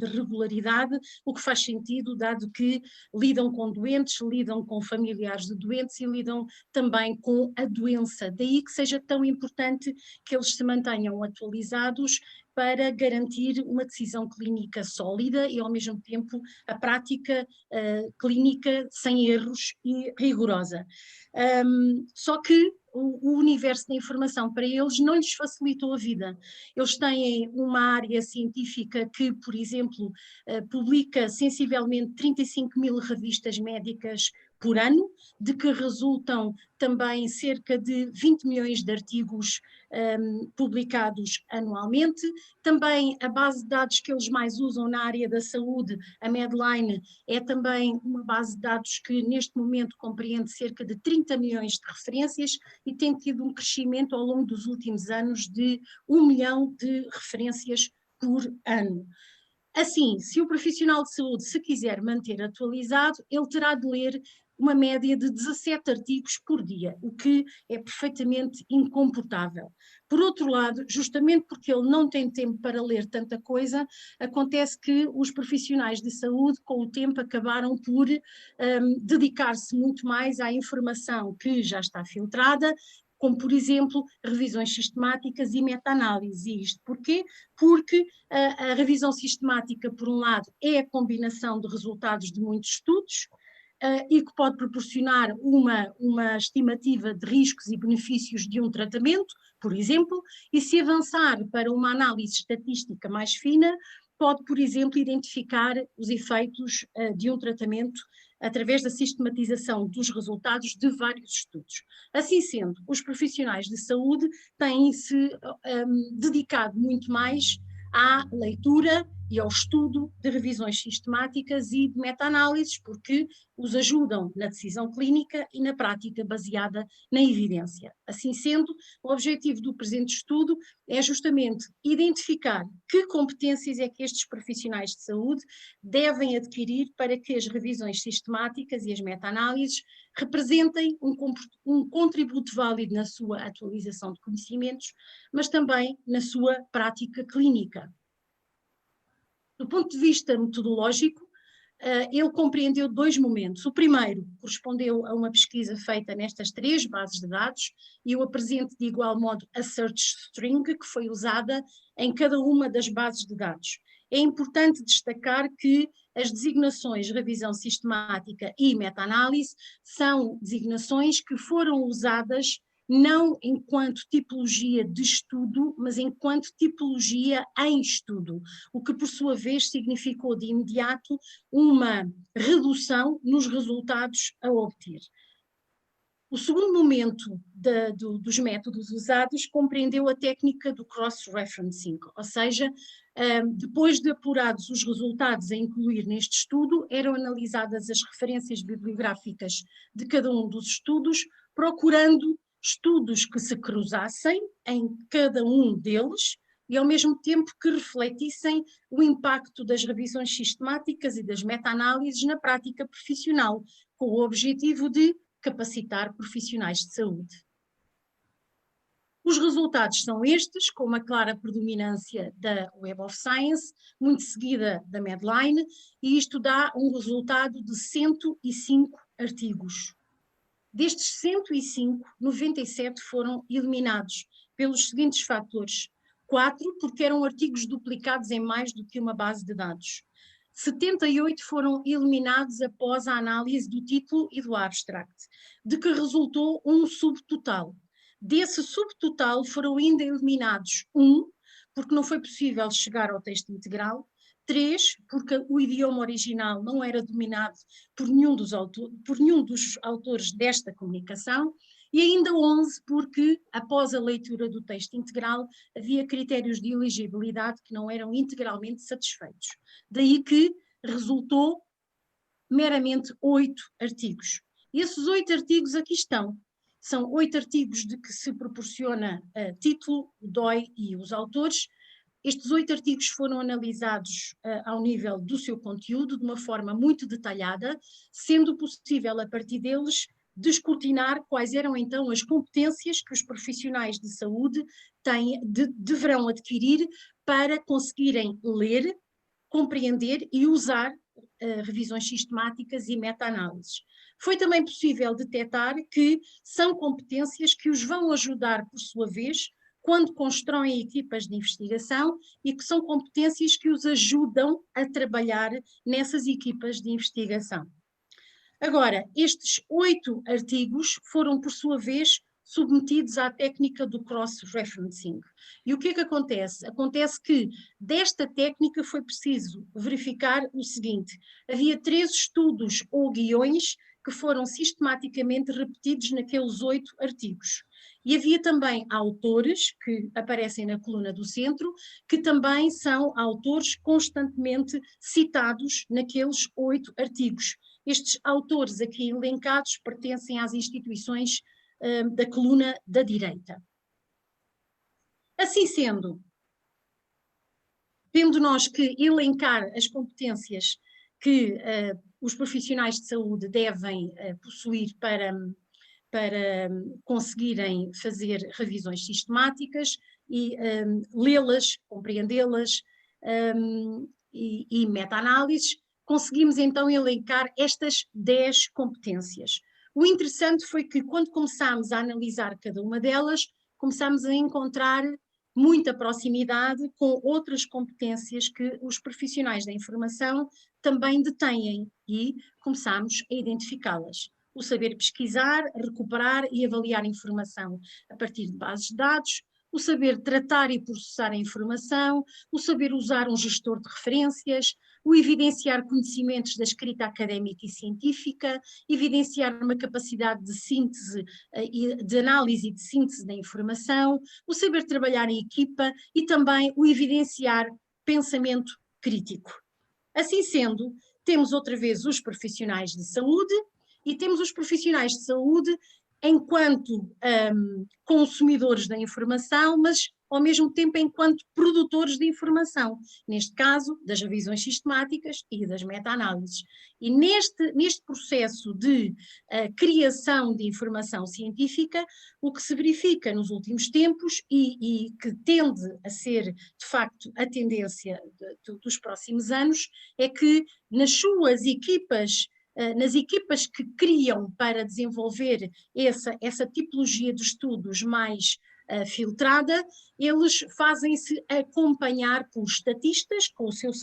regularidade, o que faz sentido, dado que lidam com doentes, lidam com familiares de doentes e lidam também com a doença. Daí que seja tão importante que eles se mantenham atualizados para garantir uma decisão clínica sólida e, ao mesmo tempo, a prática clínica sem erros e rigorosa. Só que o universo da informação para eles não lhes facilitou a vida. Eles têm uma área científica que, por exemplo, publica sensivelmente 35 mil revistas médicas por ano, de que resultam também cerca de 20 milhões de artigos publicados anualmente. Também a base de dados que eles mais usam na área da saúde, a Medline, é também uma base de dados que neste momento compreende cerca de 30 milhões de referências e tem tido um crescimento ao longo dos últimos anos de 1 milhão de referências por ano. Assim, se o profissional de saúde se quiser manter atualizado, ele terá de ler uma média de 17 artigos por dia, o que é perfeitamente incomportável. Por outro lado, justamente porque ele não tem tempo para ler tanta coisa, acontece que os profissionais de saúde, com o tempo, acabaram por dedicar-se muito mais à informação que já está filtrada, como, por exemplo, revisões sistemáticas e meta-análise. E isto porquê? Porque a revisão sistemática, por um lado, é a combinação de resultados de muitos estudos, e que pode proporcionar uma estimativa de riscos e benefícios de um tratamento, por exemplo, e se avançar para uma análise estatística mais fina, pode, por exemplo, identificar os efeitos de um tratamento através da sistematização dos resultados de vários estudos. Assim sendo, os profissionais de saúde têm-se dedicado muito mais à leitura e ao estudo de revisões sistemáticas e de meta-análises, porque os ajudam na decisão clínica e na prática baseada na evidência. Assim sendo, o objetivo do presente estudo é justamente identificar que competências é que estes profissionais de saúde devem adquirir para que as revisões sistemáticas e as meta-análises representem um contributo válido na sua atualização de conhecimentos, mas também na sua prática clínica. Do ponto de vista metodológico, ele compreendeu 2 momentos. O primeiro correspondeu a uma pesquisa feita nestas 3 bases de dados e eu apresento de igual modo a search string que foi usada em cada uma das bases de dados. É importante destacar que as designações revisão sistemática e meta-análise são designações que foram usadas não enquanto tipologia de estudo, mas enquanto tipologia em estudo, o que por sua vez significou de imediato uma redução nos resultados a obter. O segundo momento dos métodos usados compreendeu a técnica do cross-referencing, ou seja, depois de apurados os resultados a incluir neste estudo, eram analisadas as referências bibliográficas de cada um dos estudos, procurando estudos que se cruzassem em cada um deles e ao mesmo tempo que refletissem o impacto das revisões sistemáticas e das meta-análises na prática profissional, com o objetivo de capacitar profissionais de saúde. Os resultados são estes, com uma clara predominância da Web of Science, muito seguida da Medline, e isto dá um resultado de 105 artigos. Destes 105, 97 foram eliminados pelos seguintes fatores. 4, porque eram artigos duplicados em mais do que uma base de dados. 78 foram eliminados após a análise do título e do abstract, de que resultou um subtotal. Desse subtotal foram ainda eliminados 1, porque não foi possível chegar ao texto integral, 3, porque o idioma original não era dominado por nenhum dos autores desta comunicação, e ainda 11, porque após a leitura do texto integral havia critérios de elegibilidade que não eram integralmente satisfeitos. Daí que resultou meramente 8 artigos. E esses 8 artigos aqui estão. São 8 artigos de que se proporciona título, o DOI e os autores. Estes 8 artigos foram analisados ao nível do seu conteúdo de uma forma muito detalhada, sendo possível a partir deles descortinar quais eram então as competências que os profissionais de saúde deverão adquirir para conseguirem ler, compreender e usar revisões sistemáticas e meta-análises. Foi também possível detectar que são competências que os vão ajudar, por sua vez, quando constroem equipas de investigação e que são competências que os ajudam a trabalhar nessas equipas de investigação. Agora, estes 8 artigos foram, por sua vez, submetidos à técnica do cross-referencing. E o que é que acontece? Acontece que desta técnica foi preciso verificar o seguinte: havia 3 estudos ou guiões que foram sistematicamente repetidos naqueles 8 artigos. E havia também autores, que aparecem na coluna do centro, que também são autores constantemente citados naqueles 8 artigos. Estes autores aqui elencados pertencem às instituições da coluna da direita. Assim sendo, tendo nós que elencar as competências que os profissionais de saúde devem possuir para conseguirem fazer revisões sistemáticas e lê-las, compreendê-las e meta-análises, conseguimos então elencar estas 10 competências. O interessante foi que quando começámos a analisar cada uma delas, começámos a encontrar muita proximidade com outras competências que os profissionais da informação também detêm e começámos a identificá-las. O saber pesquisar, recuperar e avaliar informação a partir de bases de dados, o saber tratar e processar a informação, o saber usar um gestor de referências, o evidenciar conhecimentos da escrita académica e científica, evidenciar uma capacidade de síntese, de análise e de síntese da informação, o saber trabalhar em equipa e também o evidenciar pensamento crítico. Assim sendo, temos outra vez os profissionais de saúde e temos os profissionais de saúde enquanto consumidores da informação, mas ao mesmo tempo enquanto produtores de informação, neste caso das revisões sistemáticas e das meta-análises. E neste processo de criação de informação científica, o que se verifica nos últimos tempos e que tende a ser de facto a tendência dos próximos anos, é que nas suas equipas, nas equipas que criam para desenvolver essa tipologia de estudos mais filtrada, eles fazem-se acompanhar por estatistas, com o seu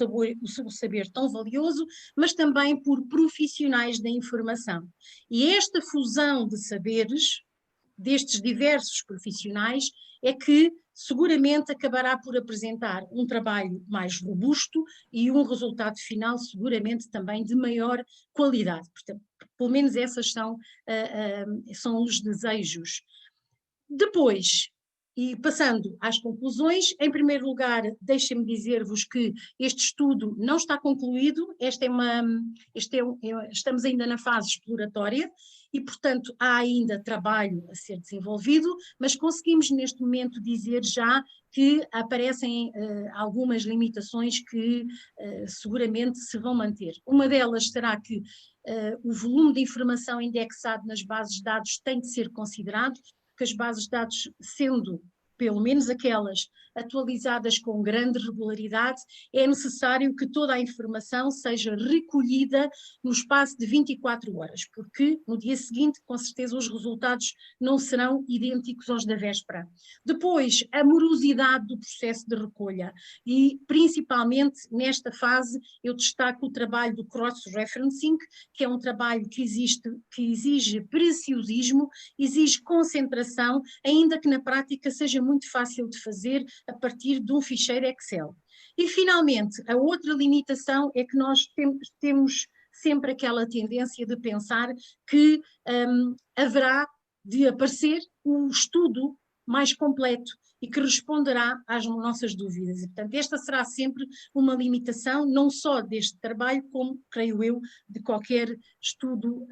saber tão valioso, mas também por profissionais da informação. E esta fusão de saberes destes diversos profissionais é que seguramente acabará por apresentar um trabalho mais robusto e um resultado final seguramente também de maior qualidade. Portanto, pelo menos esses são os desejos. Depois, e passando às conclusões, em primeiro lugar, deixem-me dizer-vos que este estudo não está concluído, estamos ainda na fase exploratória e, portanto, há ainda trabalho a ser desenvolvido, mas conseguimos neste momento dizer já que aparecem algumas limitações que seguramente se vão manter. Uma delas será que o volume de informação indexado nas bases de dados tem de ser considerado, que as bases de dados, sendo pelo menos aquelas atualizadas com grande regularidade, é necessário que toda a informação seja recolhida no espaço de 24 horas, porque no dia seguinte, com certeza, os resultados não serão idênticos aos da véspera. Depois, a morosidade do processo de recolha e, principalmente, nesta fase, eu destaco o trabalho do cross-referencing, que é um trabalho que exige preciosismo, exige concentração, ainda que na prática seja muito fácil de fazer a partir de um ficheiro Excel. E, finalmente, a outra limitação é que nós temos sempre aquela tendência de pensar que haverá de aparecer um estudo mais completo e que responderá às nossas dúvidas. E, portanto, esta será sempre uma limitação, não só deste trabalho, como, creio eu, de qualquer estudo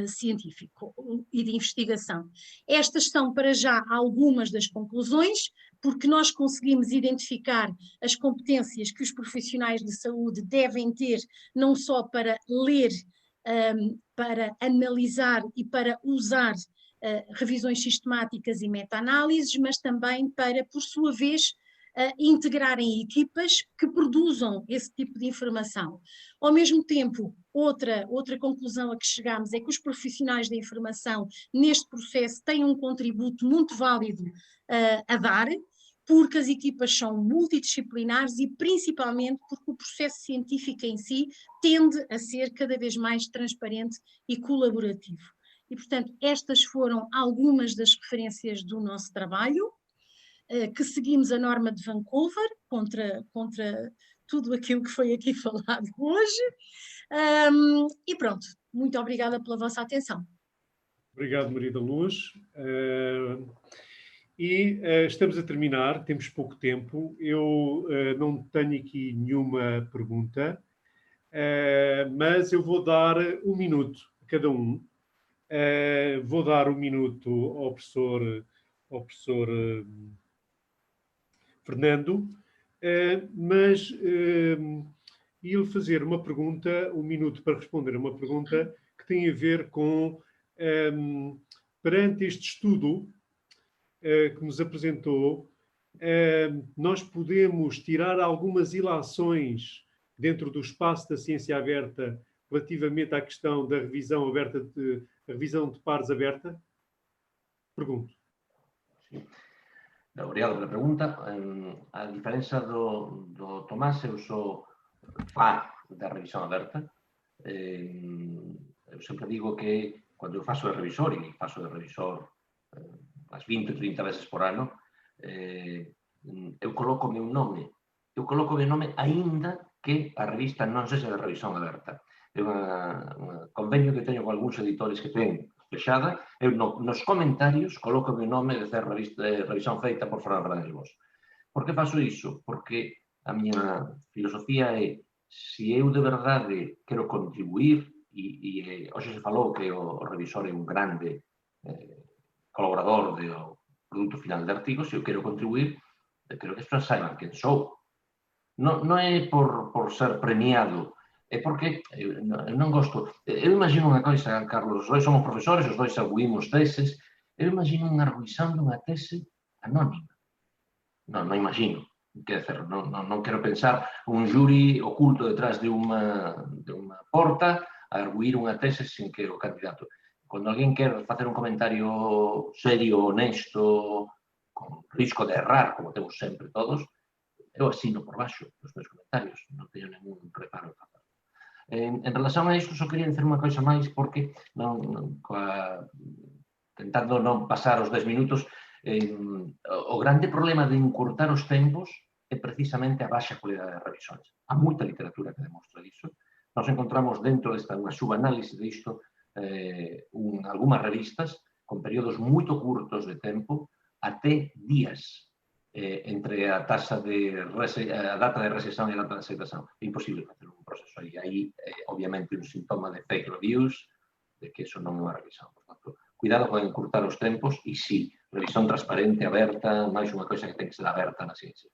científico e de investigação. Estas são, para já, algumas das conclusões, porque nós conseguimos identificar as competências que os profissionais de saúde devem ter, não só para ler, para analisar e para usar revisões sistemáticas e meta-análises, mas também para, por sua vez, integrarem equipas que produzam esse tipo de informação. Ao mesmo tempo, outra conclusão a que chegamos é que os profissionais da informação neste processo têm um contributo muito válido a dar, porque as equipas são multidisciplinares e principalmente porque o processo científico em si tende a ser cada vez mais transparente e colaborativo. E, portanto, estas foram algumas das referências do nosso trabalho, que seguimos a norma de Vancouver contra tudo aquilo que foi aqui falado hoje. E pronto, muito obrigada pela vossa atenção. Obrigado, Maria da Luz. Estamos a terminar, temos pouco tempo. Eu não tenho aqui nenhuma pergunta, mas eu vou dar 1 minuto a cada um. Vou dar 1 minuto ao professor Fernando, mas ele fazer uma pergunta, 1 minuto para responder a uma pergunta que tem a ver com, perante este estudo que nos apresentou, nós podemos tirar algumas ilações dentro do espaço da ciência aberta relativamente à questão da revisão aberta, a revisão de pares aberta? Pergunto. Sim. Obrigado pela pergunta. A diferença do Tomás, eu sou fã da revisão aberta. Eu sempre digo que quando eu faço de revisor, e faço de revisor as 20, 30 veces por ano, eu coloco o meu nome. Eu coloco o meu nome aínda que a revista non sexa de revisión aberta. É un convenio que teño con algúns editores que ten fechada. Eu nos comentarios coloco o meu nome de ser revisión feita por Fernando Fernández Bos. Por que faço iso? Porque a miña filosofía é, se eu de verdade quero contribuir, e hoxe se falou que o revisor é un grande colaborador do produto final de artigos, se eu quero contribuir, quero que as persoas saiban quen sou. Non é por ser premiado, é porque eu non gosto. Eu imagino unha coisa, Carlos, os dois somos profesores, os dois arguimos teses, eu imagino un arguizando unha tese anónima. Non imagino. Quero dizer, non quero pensar un júri oculto detrás de unha porta a arguir unha tese sin que o candidato. Cando alguén quer facer un comentario serio, honesto, con risco de errar, como temos sempre todos, eu asino por baixo os meus comentarios, non teño ningún reparo. En relación a isto, só quería dizer unha coisa máis, porque tentando non pasar os 10 minutos, o grande problema de encurtar os tempos é precisamente a baixa cualidade das revisões. Há moita literatura que demostra iso. Nos encontramos dentro desta unha subanálise disto algunhas revistas con períodos moito curtos de tempo, até días, entre a data de recesión e a data de aceptación. É imposible facer un proceso aí. Aí, obviamente, un síntoma de fake reviews, de que iso non é unha revisión. Por tanto, cuidado con encurtar os tempos e, sí, revisión transparente, aberta, máis unha coisa que ten que ser aberta na ciencia.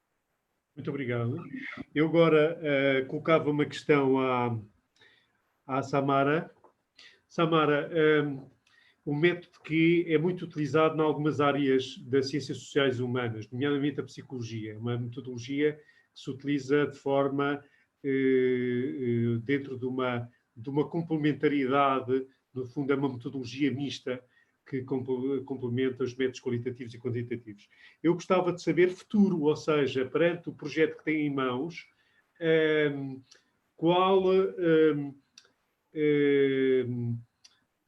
Muito obrigado. Eu agora colocava uma questão à Samara. Samara, um método que é muito utilizado em algumas áreas das ciências sociais humanas, nomeadamente a psicologia, uma metodologia que se utiliza de forma dentro de uma complementariedade, no fundo é uma metodologia mista que complementa os métodos qualitativos e quantitativos. Eu gostava de saber futuro, ou seja, perante o projeto que tem em mãos,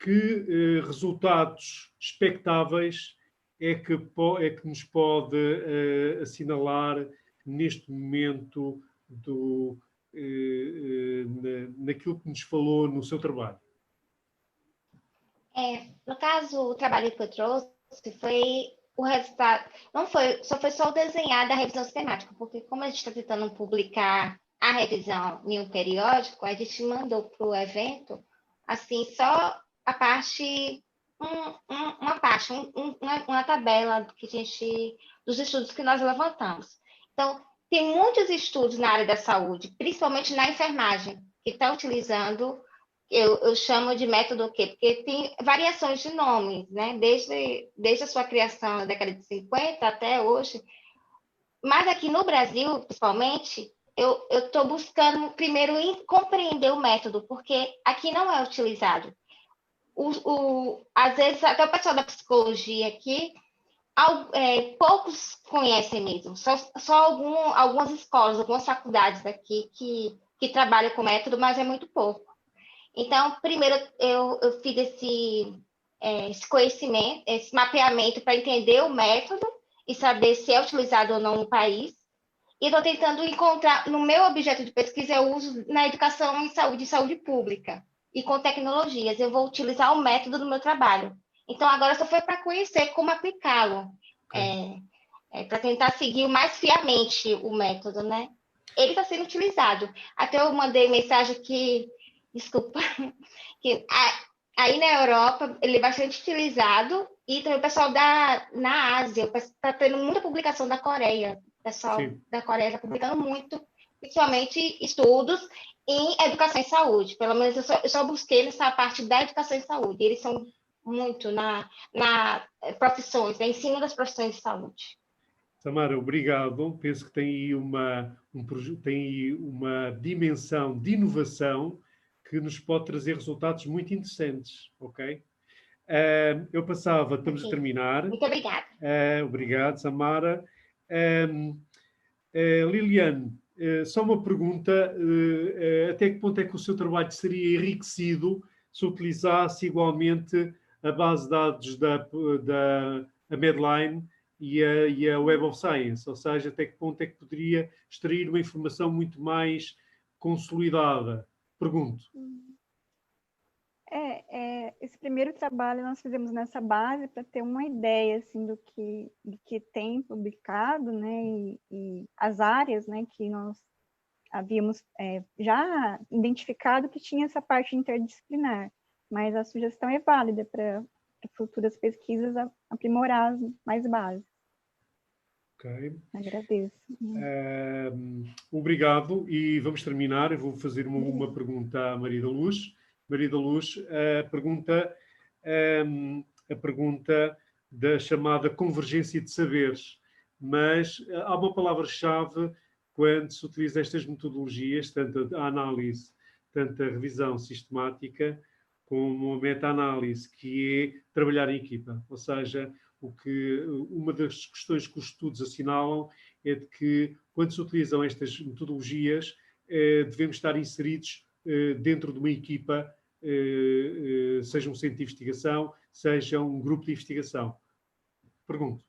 que resultados expectáveis é que nos pode assinalar neste momento naquilo que nos falou no seu trabalho? No caso, o trabalho que eu trouxe foi o resultado, só foi o desenhar da revisão sistemática, porque como a gente está tentando publicar a revisão em um periódico, a gente mandou para o evento, assim, só a parte, uma tabela dos estudos que nós levantamos. Então, tem muitos estudos na área da saúde, principalmente na enfermagem, que estão utilizando, eu chamo de método o quê? Porque tem variações de nomes, né? Desde a sua criação na década de 50 até hoje. Mas aqui no Brasil, principalmente, eu estou buscando primeiro compreender o método, porque aqui não é utilizado. Às vezes, até o pessoal da psicologia aqui, poucos conhecem mesmo. Só algumas escolas, algumas faculdades aqui que trabalham com método, mas é muito pouco. Então, primeiro, eu fiz esse conhecimento, esse mapeamento para entender o método e saber se é utilizado ou não no país. e estou tentando encontrar, no meu objeto de pesquisa, eu uso na educação em saúde pública, e com tecnologias. Eu vou utilizar o método no meu trabalho. Então, agora só foi para conhecer como aplicá-lo, para tentar seguir mais fiamente o método, né? Ele está sendo utilizado. Até eu mandei mensagem que, desculpa, que aí na Europa ele é bastante utilizado, e também o pessoal na Ásia, está tendo muita publicação da Coreia. O pessoal da Coreia está publicando muito, principalmente estudos em educação e saúde. Pelo menos eu só busquei nessa parte da educação e saúde. Eles são muito na profissões, né, em cima das profissões de saúde. Samara, obrigado. Penso que tem aí uma dimensão de inovação que nos pode trazer resultados muito interessantes, ok? Eu passava, estamos a terminar. Muito obrigada. Obrigado, Samara. Liliane, só uma pergunta. Até que ponto é que o seu trabalho seria enriquecido se utilizasse igualmente a base de dados da Medline e a Web of Science? Ou seja, até que ponto é que poderia extrair uma informação muito mais consolidada? Pergunto. Esse primeiro trabalho nós fizemos nessa base para ter uma ideia assim, do que tem publicado, né, e as áreas, né, que nós havíamos já identificado que tinha essa parte interdisciplinar, mas a sugestão é válida para futuras pesquisas aprimorar as mais básicas. Ok. Agradeço. Obrigado, e vamos terminar. Eu vou fazer uma pergunta à Maria da Luz. Maria da Luz, a pergunta da chamada convergência de saberes, mas há uma palavra-chave quando se utiliza estas metodologias, tanto a análise, tanto a revisão sistemática, como a meta-análise, que é trabalhar em equipa. Ou seja, uma das questões que os estudos assinalam é de que, quando se utilizam estas metodologias, devemos estar inseridos dentro de uma equipa, seja um centro de investigação, seja um grupo de investigação. Pergunto.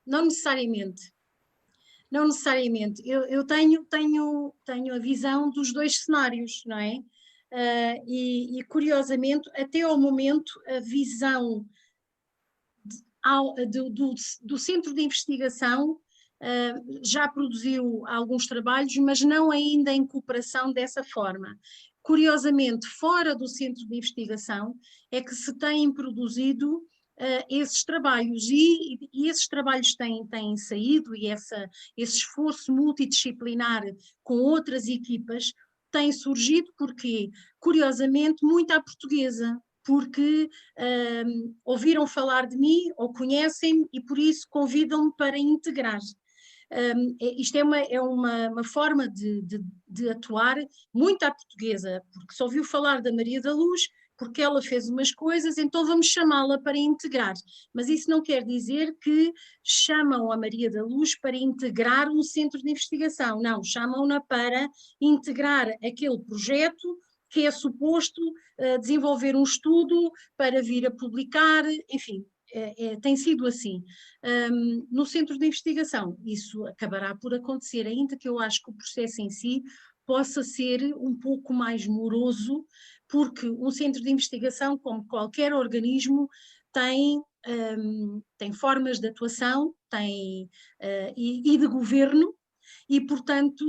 Não necessariamente. Não necessariamente. Eu tenho a visão dos dois cenários, não é? E curiosamente, até ao momento, a visão do centro de investigação já produziu alguns trabalhos, mas não ainda em cooperação dessa forma. Curiosamente, fora do centro de investigação é que se têm produzido esses trabalhos, e esses trabalhos têm saído, e esse esforço multidisciplinar com outras equipas tem surgido porque, curiosamente, muito à portuguesa, porque ouviram falar de mim ou conhecem-me e por isso convidam-me para integrar. Isto é uma forma de atuar muito à portuguesa, porque se ouviu falar da Maria da Luz, porque ela fez umas coisas, então vamos chamá-la para integrar. Mas isso não quer dizer que chamam a Maria da Luz para integrar um centro de investigação. Não, chamam-na para integrar aquele projeto que é suposto desenvolver um estudo para vir a publicar, enfim. Tem sido assim. No centro de investigação, isso acabará por acontecer, ainda que eu acho que o processo em si possa ser um pouco mais moroso, porque um centro de investigação, como qualquer organismo, tem formas de atuação e de governo, e, portanto,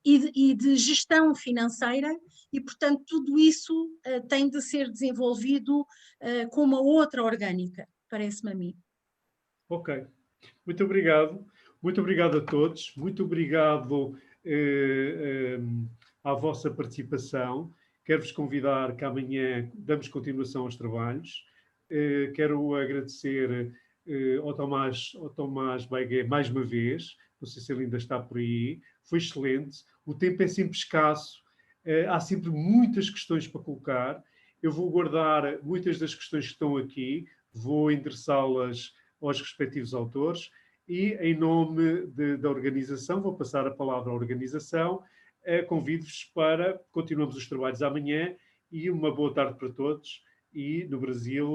e de gestão financeira, e, portanto, tudo isso tem de ser desenvolvido com uma outra orgânica, parece-me a mim. Ok, muito obrigado. Muito obrigado a todos, muito obrigado à vossa participação. Quero-vos convidar que amanhã damos continuação aos trabalhos. Quero agradecer ao Tomás Baigué mais uma vez. Não sei se ele ainda está por aí. Foi excelente. O tempo é sempre escasso. Há sempre muitas questões para colocar. Eu vou guardar muitas das questões que estão aqui, vou endereçá-las aos respectivos autores e, em nome da organização, vou passar a palavra à organização. Convido-vos para continuamos os trabalhos amanhã, e uma boa tarde para todos. E no Brasil,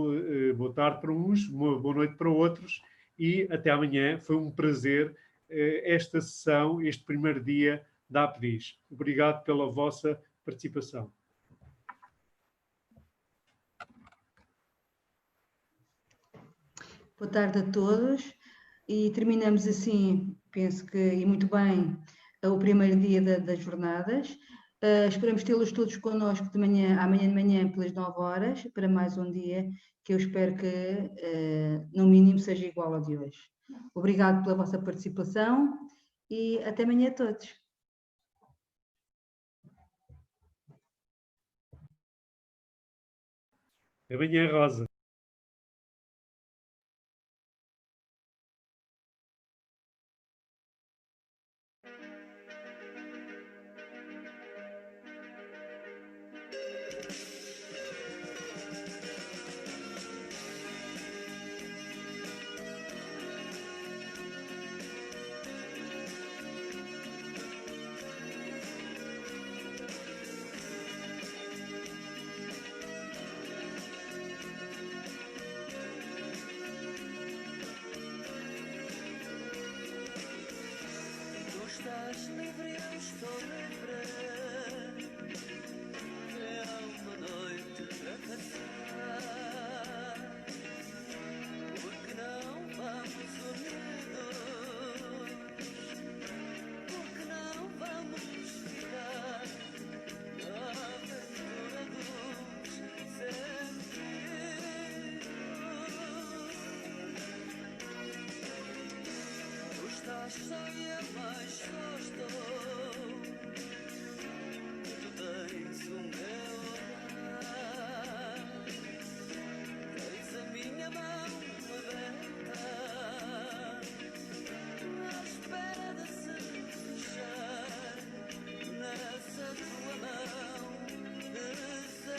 boa tarde para uns, uma boa noite para outros, e até amanhã. Foi um prazer esta sessão, este primeiro dia da APDIS. Obrigado pela vossa participação. Boa tarde a todos e terminamos assim, penso que, e muito bem, o primeiro dia das jornadas. Esperamos tê-los todos connosco de manhã, amanhã de manhã pelas 9 horas, para mais um dia que eu espero que, no mínimo, seja igual ao de hoje. Obrigado pela vossa participação e até amanhã a todos. Até amanhã, Rosa. Estás livre, eu estou livre. É uma noite para passar. Porque não vamos unidos? Porque não vamos ficar na aventura dos sentidos? Tu estás só e a mais só estou. Tu tens o meu olhar, tens a minha mão aberta, à espera de se fechar nessa tua mão deserta.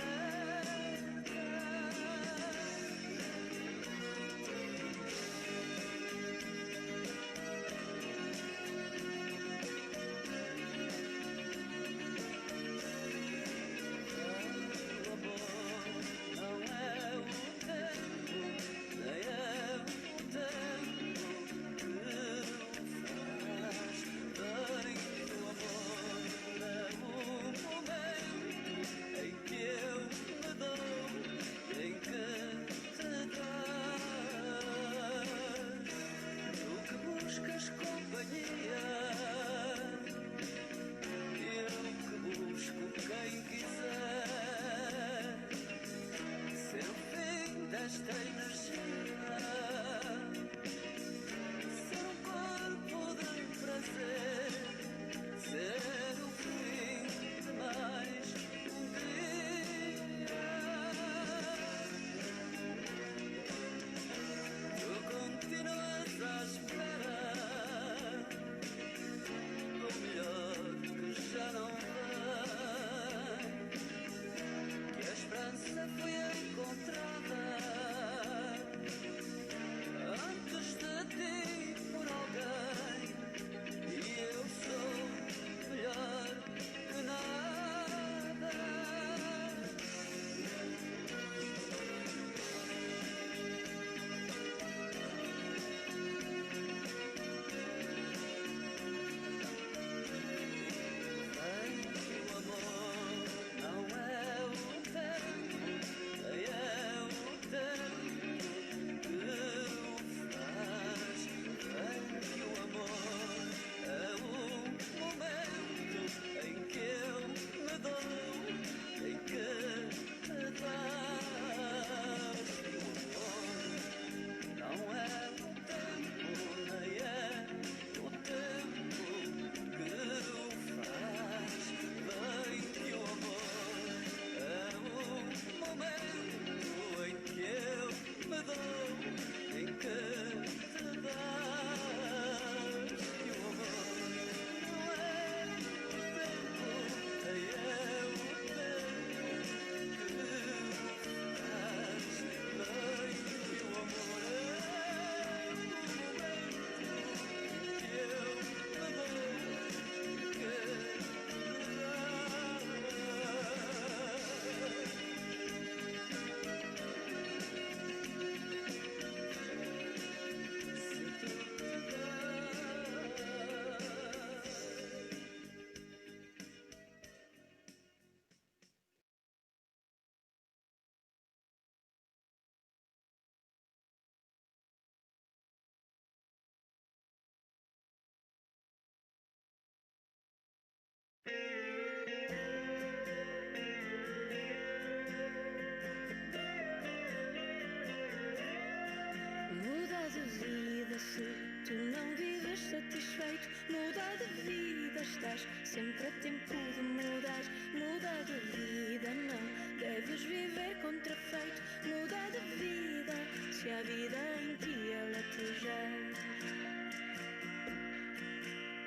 vida, se tu não vives satisfeito, muda de vida, estás sempre a tempo de mudar. Muda de vida, não deves viver contrafeito. Muda de vida, se a vida em ti ela te já.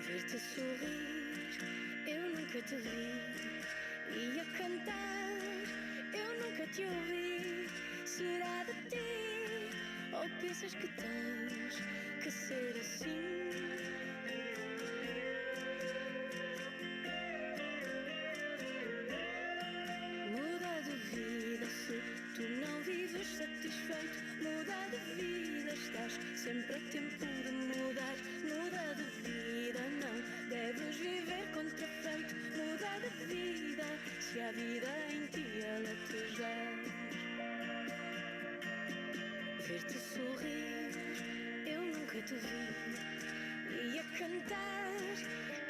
Ver-te sorrir, eu nunca te vi, e a cantar, eu nunca te ouvi. Será de ti, ou pensas que tens que ser assim? Muda de vida, se tu não vives satisfeito. Muda de vida, estás sempre a tempo de mudar. Muda de vida, não deves viver contrafeito. Muda de vida, se a vida em ti ela te já. Ver-te sorrir, eu nunca te vi, e a cantar,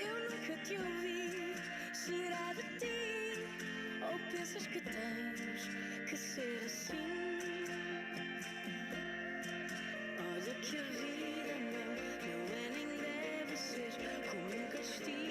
eu nunca te ouvi. Será de ti, ou pensas que tens que ser assim? Olha que a vida não é nem deve ser como um castigo.